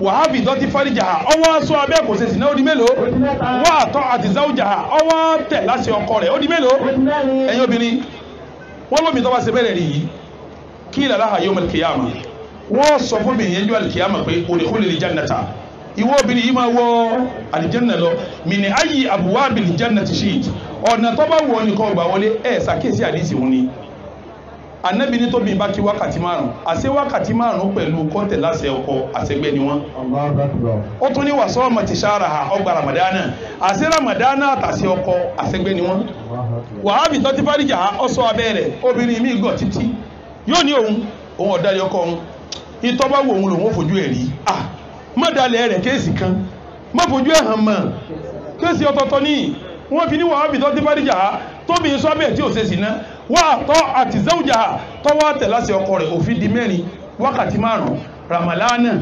wa hafidhat farijaha ọwọ́ sọ abẹ́ kò ṣe sìná ó di mélòó wa ata'at zawjaha ọwọ́ tẹ̀ láti ọkọ rẹ̀ ó di mélòó ẹ̀yin obìnrin wọ́n lómi tó bá ṣe bẹ̀rẹ̀ rí yìí kí laha yawmal qiyamah wọ́n sọ fún mi yẹn jọ al-qiyamah pé udkhulil jannata ìwọ obìnrin yìí máa wọ àlìjẹ́nà lọ min ayyi abwabil jannati shi'ti ọ̀nà tó bá wọ nìkan ọgbà wọlé ẹ̀ ṣàkíyèsí àdísì wọn ni Ànábì ní tóbi bá kí wákàtí márùn àṣẹ wákàtí márùn pẹ̀lú kọ́ńtẹ̀ láṣẹ ọkọ àṣẹgbẹ́ ni wọ́n ó tún ní wa samat shahraha ọgbà Ramadana àṣẹ Ramadana àtàṣẹ ọkọ àṣẹgbẹ́ ni wọ́n wàhábì tó ti fáríjà ọsọ abẹ́rẹ̀ obìnrin mi gọ̀ títí yóò ní òun ọ̀dárí ọkọ òun ìtọ́ bá wo òun lòun ó fojú ẹ̀ rí mọ́dálẹ̀ rẹ̀ kéèsì kan mọ́ fojú ẹ̀ hàn mọ́ kéèsì ọ̀tọ̀ọ̀tọ̀ ní wọ́n fi ní wàhábì tó ti fáríjà tóbi sọ bẹ́ẹ̀ tí ò ṣe sí ná wà tọ́ àti zawja tọ́wọ́ tẹ̀ láti ọkọ rẹ̀ òfin di mẹ́rin wákàtí márùn Ramalana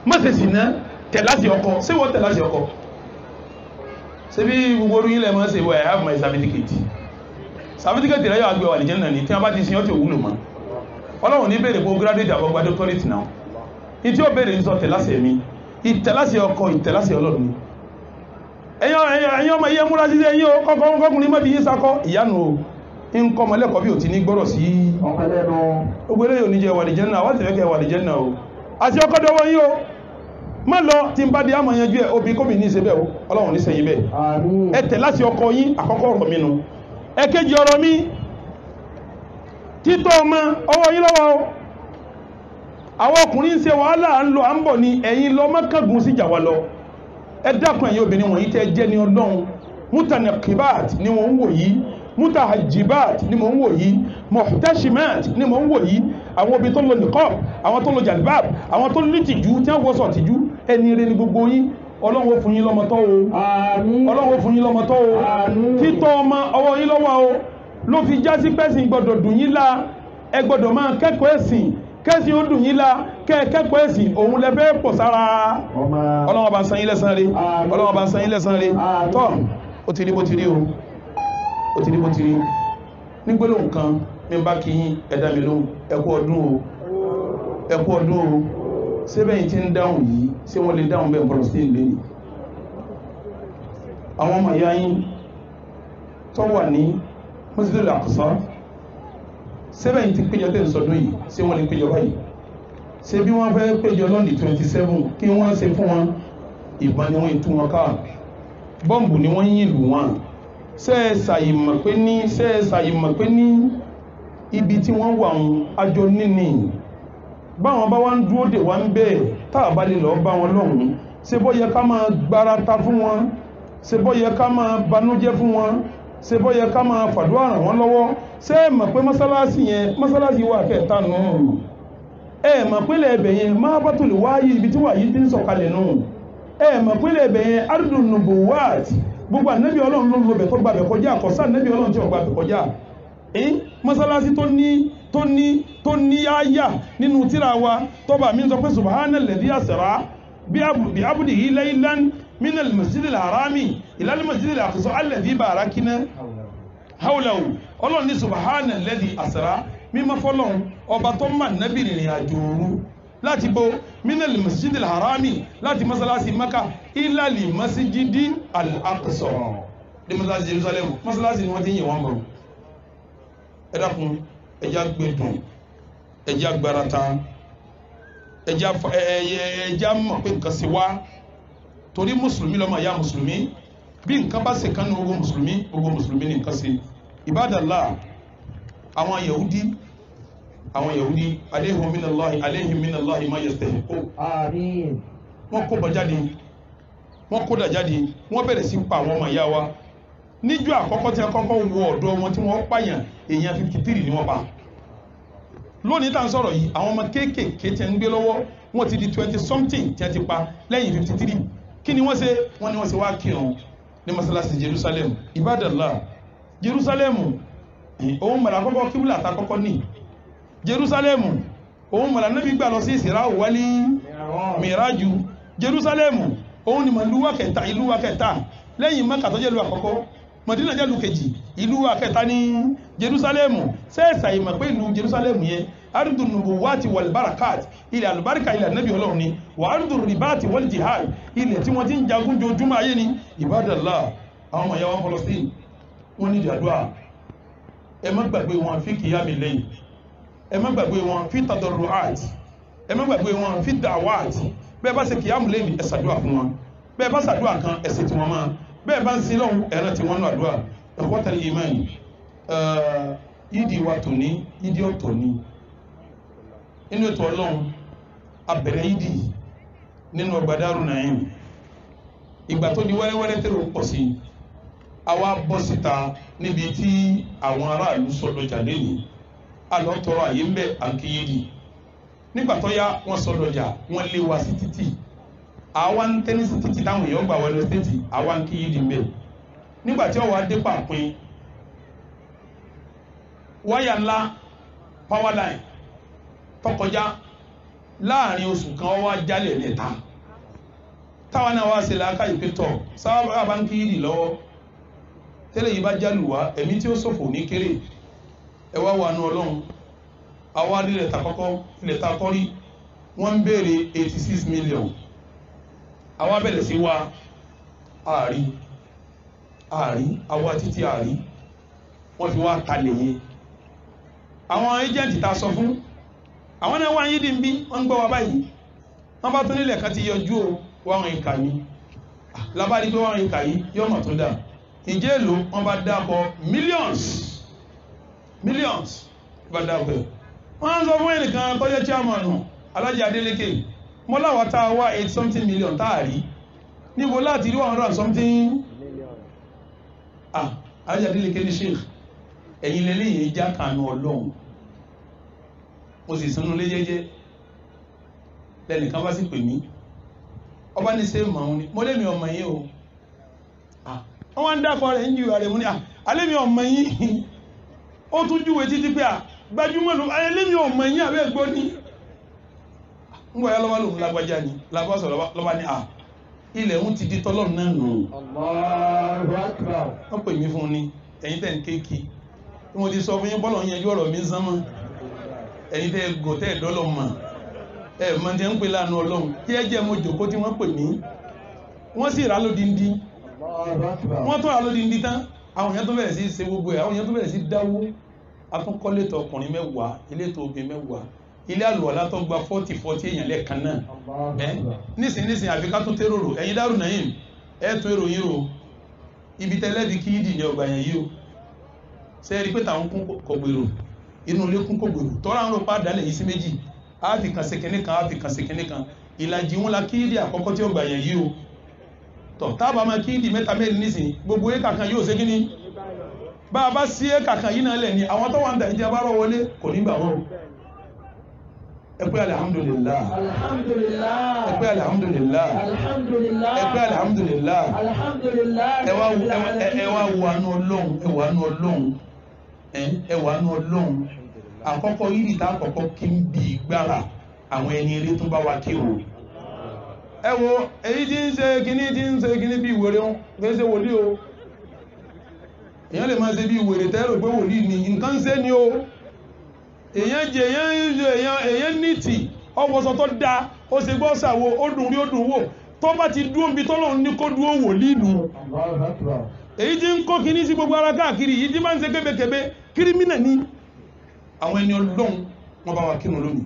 mọ́sẹ̀ sí ná tẹ̀ láti ọkọ ṣé wọ́n tẹ̀ láti ọkọ ṣé bí gbogbo orí ilẹ̀ mọ́ ṣe wọ I have my certificate rẹ̀ yóò àgbẹ̀ wà lè jẹ́ náà ní tí wọ́n bá ti sin ọ́ tí ò wúlò mọ́ Ọlọ́run ní béèrè bó graduate àbọ̀gbà doctorate náà ìtí ó béèrè ní sọ tẹ̀láṣẹ̀ mi ìtẹ̀láṣẹ̀ ọkọ ìtẹ̀láṣẹ̀ Ọlọ́run ẹ̀yin ọmọ iye múra sí ẹ̀yin o kọkùnrin mọ́ bí yí sakọ́ ìyánu o ń kọ́ mọ́lẹ́kọ̀ọ́ bí ò ti ní gbọ́rọ̀ sí ọgbẹ́lẹ́ yóò ní jẹ́ wàlìjẹ́nà wá ti fẹ́kẹ́ wàlìjẹ́nà o àti ọkọ́ dọwọ́ yí o má lọ tí ń bá di àmọ̀ yanjú ẹ̀ obì kóbì ní ìṣẹ́bẹ̀ o Ọlọ́run ní sẹ́yìn bẹ́ẹ̀ ẹ tẹ̀láṣẹ̀ ọkọ yín àkọ́kọ́ ọ̀rọ̀ mi nu ẹ̀kejì ọ̀rọ̀ mi títọ́ ọmọ ọwọ́ yín lọ́wọ́ o àwọn ọkùnrin ń ṣe wàhálà à ń lọ à ń bọ̀ ní ẹ̀yin lọ mọ́kàngún sí jà wá lọ ẹ dákun ẹ̀yin obìnrin wọ̀nyí tẹ́ jẹ́ ní Ọlọ́run mutanakibat ni wọ́n ń wò yìí mutahajibat ni mò ń wò yìí muhtashimat ni mò ń wò yìí àwọn obìnrin tó lọ niqab àwọn tó lọ jalbab àwọn tó ní tìjú tí wọ́n wọ́sọ̀ tìjú ẹni rẹ ni gbogbo yín Ọlọ́run ó fún yín lọ́mọ tọ́ o Ọlọ́run ó fún yín lọ́mọ tọ́ o títọ́ ọmọ ọwọ́ yín lọ́wọ́ o ló fi já sí pẹ́sìn gbọ́dọ̀ dùn yín la ẹ gbọ́dọ̀ máa kẹ́kọ̀ọ́ ẹ̀sìn kẹ́sìn ó dùn yín la kẹ́kọ̀ọ́ ẹ̀sìn òun lẹ fẹ́ pọ̀ sára Ọlọ́run bá ń san yín lẹ́san rẹ̀ Ọlọ́run bá ń san yín lẹ́san rẹ̀ tọ́ ó ti rí bó ti rí o ó ti rí bó ti rí ní gbólóhùn kan mi bá kí yín ẹ dá mi lóhùn ẹ kú ọdún o ẹ kú ọdún o sẹ́bẹ̀yìn tí ń dáhùn yìí ṣé wọ́n lè dáhùn bẹ́ẹ̀ bọ́lọ̀ sí ilé ni àwọn ọmọ ìyá yín tó wà ní Masjidul Aqsa sẹ́bẹ̀yìn tí péjọ tẹ́ ń sọdún yìí ṣé wọ́n lè péjọ báyìí ṣé bí wọ́n fẹ́ péjọ lọ́ndì 27 kí wọ́n ṣe fún wọn ìbọn ni wọ́n tú wọn ká bọ́ǹbù ni wọ́n yìn lù wọn sẹ́ẹ̀sàyìmọ̀ pé ní ibi tí wọ́n wà ń àjọ níní báwọn bá wá ń dúró dè wá ń bẹ́ẹ̀ táà bá lè lọ bá wọn lọ́hùn ṣe bọ́ yẹ ká máa gbárata fún wọn ṣe bọ́ yẹ ká máa banújẹ́ fún wọn ṣe bọ́ yẹ ká máa fàdúrà ràn wọ́n lọ́wọ́ ṣé ẹ mọ̀ pé mọ́sálásí wà kẹta nù ẹ mọ̀ pé lẹ́ẹ̀bẹ̀ yẹn máa bá tó lè wáyé ibi tí wà yìí ti ń sọ̀kalẹ̀ nù ẹ mọ̀ pé lẹ́ẹ̀bẹ̀ yẹn ardun nubuwat gbogbo ànábì Ọlọ́run ló ń lo bẹ̀ tó gbàbẹ̀ kọjá àkọsá ànábì Ọlọ́run tí ó gbàbẹ̀ kọjá mọ́sálásí tó ní áyà nínú tíra wa tó bá mi sọ pé subhanalladhi asra bí abdihi laylan min al-masjidil harami ila al-masjidil aqsa alladhi barakna hawlahu Ọlọ́run ní subhanalladhi asra mímọ́ fọ́lọ́run ọba tó mà nábì rìnrìn àjò òru láti bo minal masjidil harami láti masalasi maka ila li masjidi al-aqsa de masalasi Jerusalem masalasi ni wọ́n ti yin wọ́n bọ̀ ẹ dákun ẹjá gbẹ̀dùn ẹjá gbarata ẹjá mọ̀ pé nǹkan sí wá torí mùsùlùmí lọ́mọ ya mùsùlùmí bí nǹkan bá ṣe kan ní gbogbo mùsùlùmí ní nǹkan sí ibadallah àwọn Yahudi aléhìm minallahi ma yastahiqu àmín wọ́n kó bọ̀jáde wọ́n kó dàjáde wọ́n bẹ̀rẹ̀ sí pa àwọn ọmọ ìyá wa níjọ́ àkọ́kọ́ tí a kọ́kọ́ wọ ọ̀dọ̀ wọn tí wọ́n pààyàn èèyàn 53 ni wọ́n pa lónìí tá ń sọ̀rọ̀ yìí àwọn ọmọ kéékèèké tí ń gbé lọ́wọ́ wọ́n ti di 20 something tí a ti pa lẹ́yìn 53 kí ni wọ́n ṣe wá kírun ní masalasi Jerusalem ibadallah Jerusalem òun mọ̀lá kọ́kọ́ kíbùlà àtàkọ́kọ́ ní Jerusalem òun mọ̀lá náà bí gbà lọ sí Isra wálí mìíràjù Jerusalem òun ni ìlú wa kẹta lẹ́yìn Mẹ́kà tó jẹ́ ìlú àkọ́kọ́ Mọ̀dínà jẹ́ ìlú kejì ìlú wa kẹta ní Jerusalem sẹ́ẹ̀sà ìmọ̀ pé ìlú Jerusalem yẹn ardu nubuwati wal barakat ilẹ̀ alùbáríkà ilẹ̀ Ànábì Ọlọ́run ni wà ardu ribati wal jihad ilẹ̀ tí wọ́n ti ń jagun jojúmọ́ ayé ni ibadallah àwọn ọmọ ìyàwó Palestine wọ́n ní ìdàdúrà ẹ má gbàgbé wọn fi kìyàmì lẹ́yìn ẹ má gbàgbé wọn fi tadarruat ẹ má gbàgbé wọn fi da'awat bẹ́ẹ̀ bá ṣe kìyàmù lẹ́yìn ẹ ṣàdúrà fún wọn bẹ́ẹ̀ bá ṣàdúrà kan ẹ̀sìn tí wọ́n máa bẹ́ẹ̀ bá ń sin lọ́hùn ẹ̀rọ tí wọ́n ń àdúrà ikhwatal iman ìdí wa tò ní ìdí ọ̀tọ̀ ní inú ètò Ọlọ́run abẹ̀rẹ̀ ìdí nínú ọgbà Daaru Naim ìgbà tó di wẹ́rẹ́wẹ́rẹ́ tẹ́rọ pọ̀ sí àwa bọ́ síta níbi tí àwọn aráàlú sọdọ̀jà lẹ́yìn alọ́tọrọ àyè ń bẹ àǹkìyèdì nígbà tó yá wọ́n sọdọ̀jà wọ́n lé wa sí títì àwa ń tẹ́ní sí títì táwọn èèyàn gbà wọlé títì àwa ń kíyèdì ń bẹ nígbà tí ọwọ́ adé pàpín wáyà ńlá power line tọkọjá láàrin oṣù kan ọwọ́ ajálẹ̀ lẹ́ta táwọn náà wá sí làákà ìpẹ́tọ̀ sábà bá ń kíyèdì lọ́wọ́ tẹ́lẹ̀ yìí bá jálù wá ẹ̀mí tí ó ṣòfò ní kéré ẹ wá wà nú Ọlọ́run àwa rí ilẹ̀ takọ́kọ́ ilẹ̀ takọ́rí wọ́n ń béèrè 86 million àwa bẹ̀rẹ̀ sí wa àárí àwa títí àárí wọ́n fi wá kalẹ̀ yẹn àwọn agent ta sọ fún àwọn náà wá yídì ń bí wọ́n gbọ́ wa báyìí wọ́n bá tún nílẹ̀ kan ti yọjú o wọ́n ìkà ní lábárí pé wọ́n ìkà yìí yọ́ mọ̀ tó dà ìjẹ́ èlò wọ́n bá dákọ̀ millions bá dákọ̀ wọ́n sọ fún ẹnìkan tó jẹ́ chairman Alhaji Adeleke mọ́láwà tá a wá 8 something million táàrí níbo láti rí 100 something Alhaji Adeleke ní sheikh ẹ̀yin lẹ́lẹ́ yìí já kànú Ọlọ́run mo sì sínú lé jẹ́jẹ́ lẹ́nìkan bá sì pè mí ọba ní ṣe màá ní mo lémi ọmọ yìí o wọ́n wá ń dákọ̀ rẹ̀ ń jù rẹ̀ mú ní alémi ọmọ yìí ó tún júwe títí pé gbajúmọ̀ ló alémi ọmọ yìí àbẹ́ gbọ́ ní ń gbọ́ ya lọ́wọ́ lòun lágbájá ni lábọ́sọ̀ lọ́wọ́ ní ilẹ̀ ń ti di tọ́lọ́run náà nù wọ́n pè mí fún ní ẹ̀yin tẹ́ ń kéèkì tí mo ti sọ fún yín bọ́lọ̀ yẹn yọ́rọ̀ mi sánmọ́ ẹ̀yin tẹ́ gò tẹ́ dọ́lọ̀ mọ̀ mọ̀ tí ń pè lánàá Ọlọ́run tí ẹ jẹ́ mo jòkó tí wọ́n pè mí wọ́n sì rà lódindi wọ́n tó rà lódindi tán àwọn èèyàn tó bẹ̀rẹ̀ sí ṣe gbogbo ẹ̀ àwọn èèyàn tó bẹ̀rẹ̀ sí dáwó atúnkọ́létọ̀ ọkùnrin 10 ilétọ̀ obìnrin 10 ilé àlùwàlá tó gba 40 èèyàn lẹ́ẹ̀kan náà nísìn àfi ká tún térò rò ẹ̀yin Daaru Naim ẹ̀ tún èrò yín ro ibi tẹ́lẹ́bí kí ìdì ní ọgbà yẹn yìí o ṣe rí pé tàwọn kún kọgbèrò inú ilé kún kọgbèrò tọ́ra ń ro pa dálẹ̀ yìí sí méjì áfìkan sekene kan áfìkan sekene kan ìlàjì wọn la kí ìdí àkọ́kọ́ tí ọgbà yẹn yìí o tọ̀ tábà máa kí ìdí mẹ́ta mẹ́rin nísìn gbogbo éka kan yóò ṣe kíní bá a bá sí éka kan yìí náà lẹ̀ ní àwọn tó wà ń dà ìjẹ́ bá rọ wọlé kò ní gbà wọ́n ẹ pé alhamdulillah ẹ pé alhamdulillah ẹ pé alhamdulillah ẹ wá wo àánú Ọlọ́run àkọ́kọ́ yìí tá àkọ́kọ́ kí ń bí gbára àwọn ẹni eré tó bá wá kí o ẹ wo èyí tí ń ṣe kíní bí ìwèrè wọn kìí ṣe wòlíì o èyàn lè máa ṣe bí ìwèrè tẹ́rò pé wòlíì ni nǹkan ṣe ni o èyàn nìtì ọwọ́sọ tó dá ó ṣe gbọ́ sàwọ ó dùn rí ó dùn wò tó bá ti dúó bí tọ́lọ́run ní kó dúó wòlíì nù èyí tí ń kó kíní sí gbogbo ara káàkiri yìí tí máa ń ṣe kébékébé kírímínà ní àwọn ẹni Ọlọ́run wọn bá wa kírun lónìí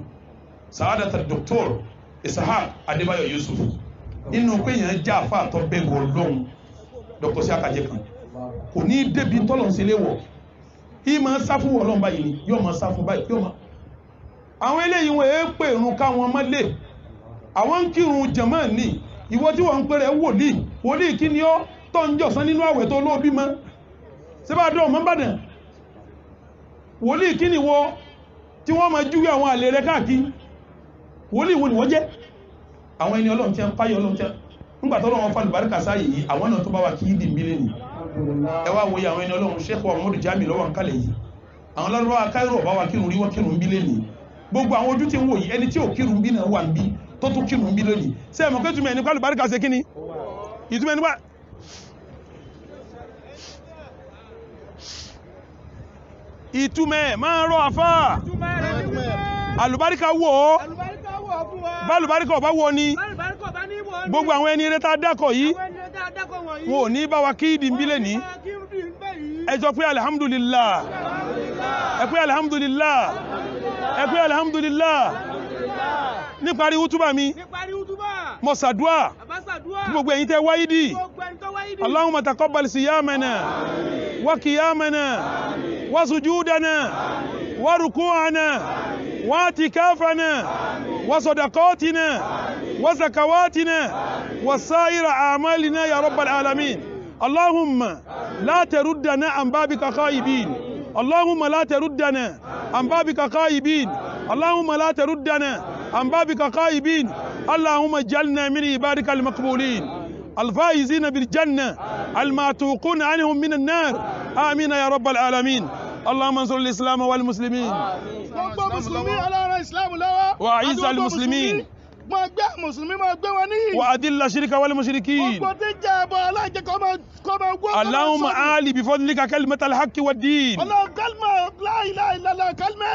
Sa'adata Dr. Ishaq Adébáyọ̀ Yusuf inú pé yẹn já àfá àtọ́ bẹ̀rù Ọlọ́run Dr. sí àkàjẹ́ kan kò ní débi tọ́lọ̀ sí léwọ̀ yìí máa sá fún Ọlọ́run báyìí ni yóò máa sá fún báyìí yóò máa àwọn eléyìí wọ́n èé pè ìrun káwọn mọ́lé àwọn ń kírun jàmáà ní ìwọ tí wọ́n ń pè rẹ̀ wòlíì kí ni ó tọ́ ń jọ̀sán nínú àwẹ̀ tó lóòbí mọ́ síbádọ́ ọmọ bàdàn wòlíì kí ni wọ́ tí wọ́n ma júwé àwọn àlè rẹ káàkiri wòlíì wo ni wọ́n jẹ́ àwọn ẹni Ọlọ́run tí a ń páyọ Ọlọ́run tí a nígbàtọ́ Ọlọ́run fà lùbáríkà sáyé yìí àwọn náà tó bá wà kí ìdí mílẹ̀ ní ẹwà wòye àwọn ẹni Ọlọ́run Sheikh Muhammadu Jami lọ́wọ́ ń kalẹ̀ yìí àwọn lọ́rọ̀ Cairo bá wà kírun rí wọ́n kírun mílẹ̀ ní gbogbo àwọn ojú tí ń wò yìí ẹni tí ò kírun bí náà wà ń bí tó tún kírun bí lónìí ṣé ẹ̀mọ̀ pé túnmẹ̀ ní lùbáríkà ṣe kíni ìtumẹ̀ nípa ìtumẹ̀ máa rọ àfá alùbáríkà wò ó bá alùbáríkà ọba wò ní gbogbo àwọn ẹni eré tá dákọ̀ yìí wọn ò ní bá wa kí ìdí mbílẹ̀ ní ẹ sọ pé alhamdulillah ẹ pé alhamdulillah ẹ pé alhamdulillah níparí útúbà mi mo ṣàdúà gbogbo ẹ̀yin tẹ́ wáyé dì Allahumma taqabbal siyamana wa qiyamana wa sujudana wa ruku'ana wa i'tikafana wa sadaqatina wa zakawatina wa sa'ira a'malina ya rabbal alamin Allahumma la taruddana an babika khaibin Allahumma la taruddana an babika khaibin Allahumma la taruddana عن بابك خائبين اللهم اجعلنا من عبادك المقبولين الفائزين بالجنة المعتوقون عنهم من النار آمين يا رب العالمين اللهم انصر الإسلام والمسلمين وأعز المسلمين وأذل الشرك والمشركين اللهم أعلي بفضلك كلمة الحق والدين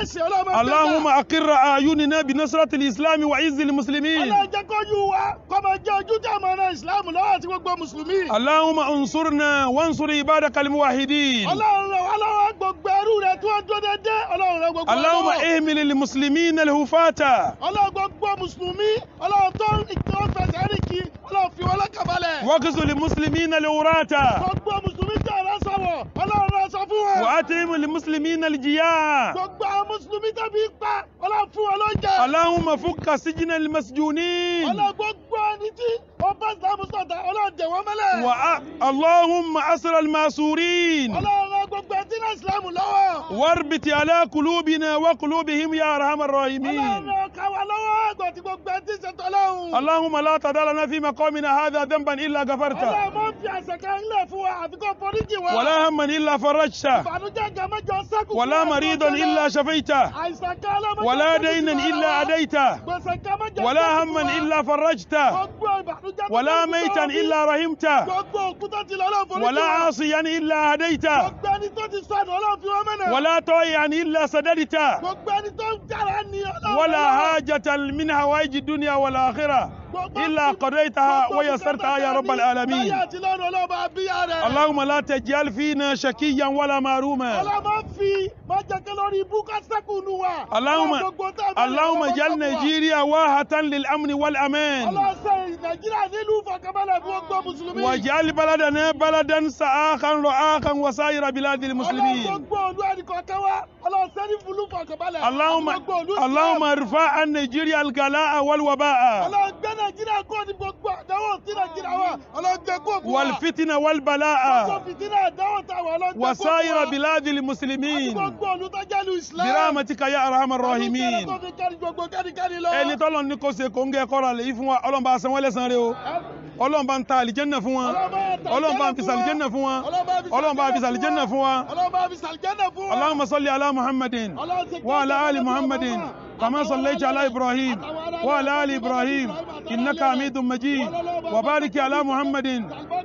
ẹ̀sìn ọlọ́mọ اللهم أقر أعيننا بنصرة الإسلام وعز المسلمين ọlọ́run jẹ́ kójú wa kọ́mọ jẹ́ ojú tí a máa ran ìsìlámù lọ́wọ́ àti gbogbo mùsùlùmí. اللهم انصرنا وانصر عبادك الموحدين ọlọ́run rẹ̀ wá lọ́wọ́ gbogbo ẹrú rẹ̀ tí wọ́n dúró dédé ọlọ́run rẹ̀ gbogbo اللهم اهمل للمسلمين الهفاة ọlọ́run gbogbo mùsùlùmí ọlọ́run tó fẹsẹ̀ rìn kí ọlọ́run fi wọn lọ́kànbalẹ̀. واغزل المسلمين العراة gbogbo mùsùlùmí tí ọ̀rọ̀ sọ̀wọ̀ ọlọ́run rẹ̀ sọ fún wọn. وأطعم للمسلمين الجياع gbogbo àwọn mùsùlùmí tẹ́bi pa ọlọ́run fún wọn lóúnjẹ. اللهم فك سجن المسجونين ọlọ́run gbogbo ẹni tí ó bá ìsìlámù sọ̀tà ọlọ́run dè wọ́n mọ́lẹ̀. اللهم أسر الماسورين ọlọ́run rẹ̀ gbogbo ẹtí náà ìsìlámù lọ́wọ́. واربط على قلوبنا وقلوبهم يا أرحم الراحمين ọlọ́run rẹ̀ ká wa lọ́wọ́ àgbà tí gbogbo ẹtí ṣètò ọlọ́run. اللهم لا تدع لنا في مقامنا هذا ذنبا إلا غفرته ọlọ́run máa ń fi àṣẹ kan ńlẹ̀ fún wa àfi kó foríjì wa. ولا هما إلا فرجته ìbànújẹ́ gàmẹ́jọ sẹ́kù. ولا مريضا إلا شفيته àìsàn kan ọlọ́mọdé. ولا دينا إلا أديته gbèsè kan mẹ́jọ ولا sẹ́kù هما wa. إلا فرجته gbogbo ìbànújẹ́ tó ولا sẹ́kù ميتا wa. إلا رحمته gbogbo òkúta ti lọ ọlọ́run foríjì ولا wa. عاصيا إلا هديته gbogbo ẹni tó ti sọnù ọlọ́run fi wọ́n mẹ́nà. ولا طائعا إلا سددته gbogbo ẹni tó ń jára ní ọlọ́run. ولا حاجة من حوائج الدنيا والآخرة إلا قضيتها ويسرتها يا رب العالمين. láyé àti lọ́run ọlọ́run bá bíyà rẹ̀. اللهم لا تجعل فينا شكيا ولا محروما. ọlọ́run fi máa jẹ́ kí lórí ibú ká sẹ́kù nù wa. اللهم اجعل نيجيريا واحة للأمن والأمان. ọlọ́run ṣe nàìjíríà nílùú ìfọ̀kànbalẹ̀ fún gbogbo mùsùlùmí. واجعل بلدنا بلدا سآخا رعاخا وسائر بلاد المسلمين. ọlọ́run gbogbo olú ẹnì kọ̀ọ̀kan wa ọlọ́run ṣe ní fúlù ìfọ̀kànbalẹ̀. اللهم ارفع عن نيجيريا الغلاء والوباء ọlọ́run gbé nàìjíríà kó ní gbogbo àdánwò tí nàìjíríà wà ọlọ́run gbé kó fún wa. والفتنة والبلاء gbogbo fìtínà àdánwò táwọn ọlọ́run gbé kó fún wa. وسائر بلاد المسلمين gbogbo olú tó jẹ́ lu Islam. برحمتك يا أرحم الراحمين. ẹni tọ́lọ̀ ní kò ṣe kò ń gẹ kọ́ra lè yí fún wa ọlọ́run bá san wọ́n lẹ́san rẹ̀ o ọlọ́run bá ń ta àlìjẹ́nà fún wa ọlọ́run bá ń fi sàlìjẹ́nà fún wa ọlọ́run bá ń fi sàlìjẹ́nà fún wa. اللهم صل على محمد وعلى آل محمد كما صليت على إبراهيم وعلى آل إبراهيم إنك حميد مجيد وبارك على محمد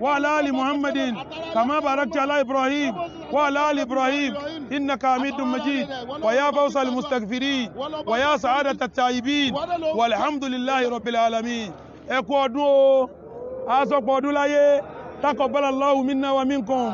وعلى آل محمد كما باركت على إبراهيم وعلى آل إبراهيم إنك حميد مجيد ويا فوز المستغفرين ويا سعادة التائبين والحمد لله رب العالمين. ẹ kú ọdún o a sọpọ̀ ọdún láyé taqabbalallahu minna wa minkum.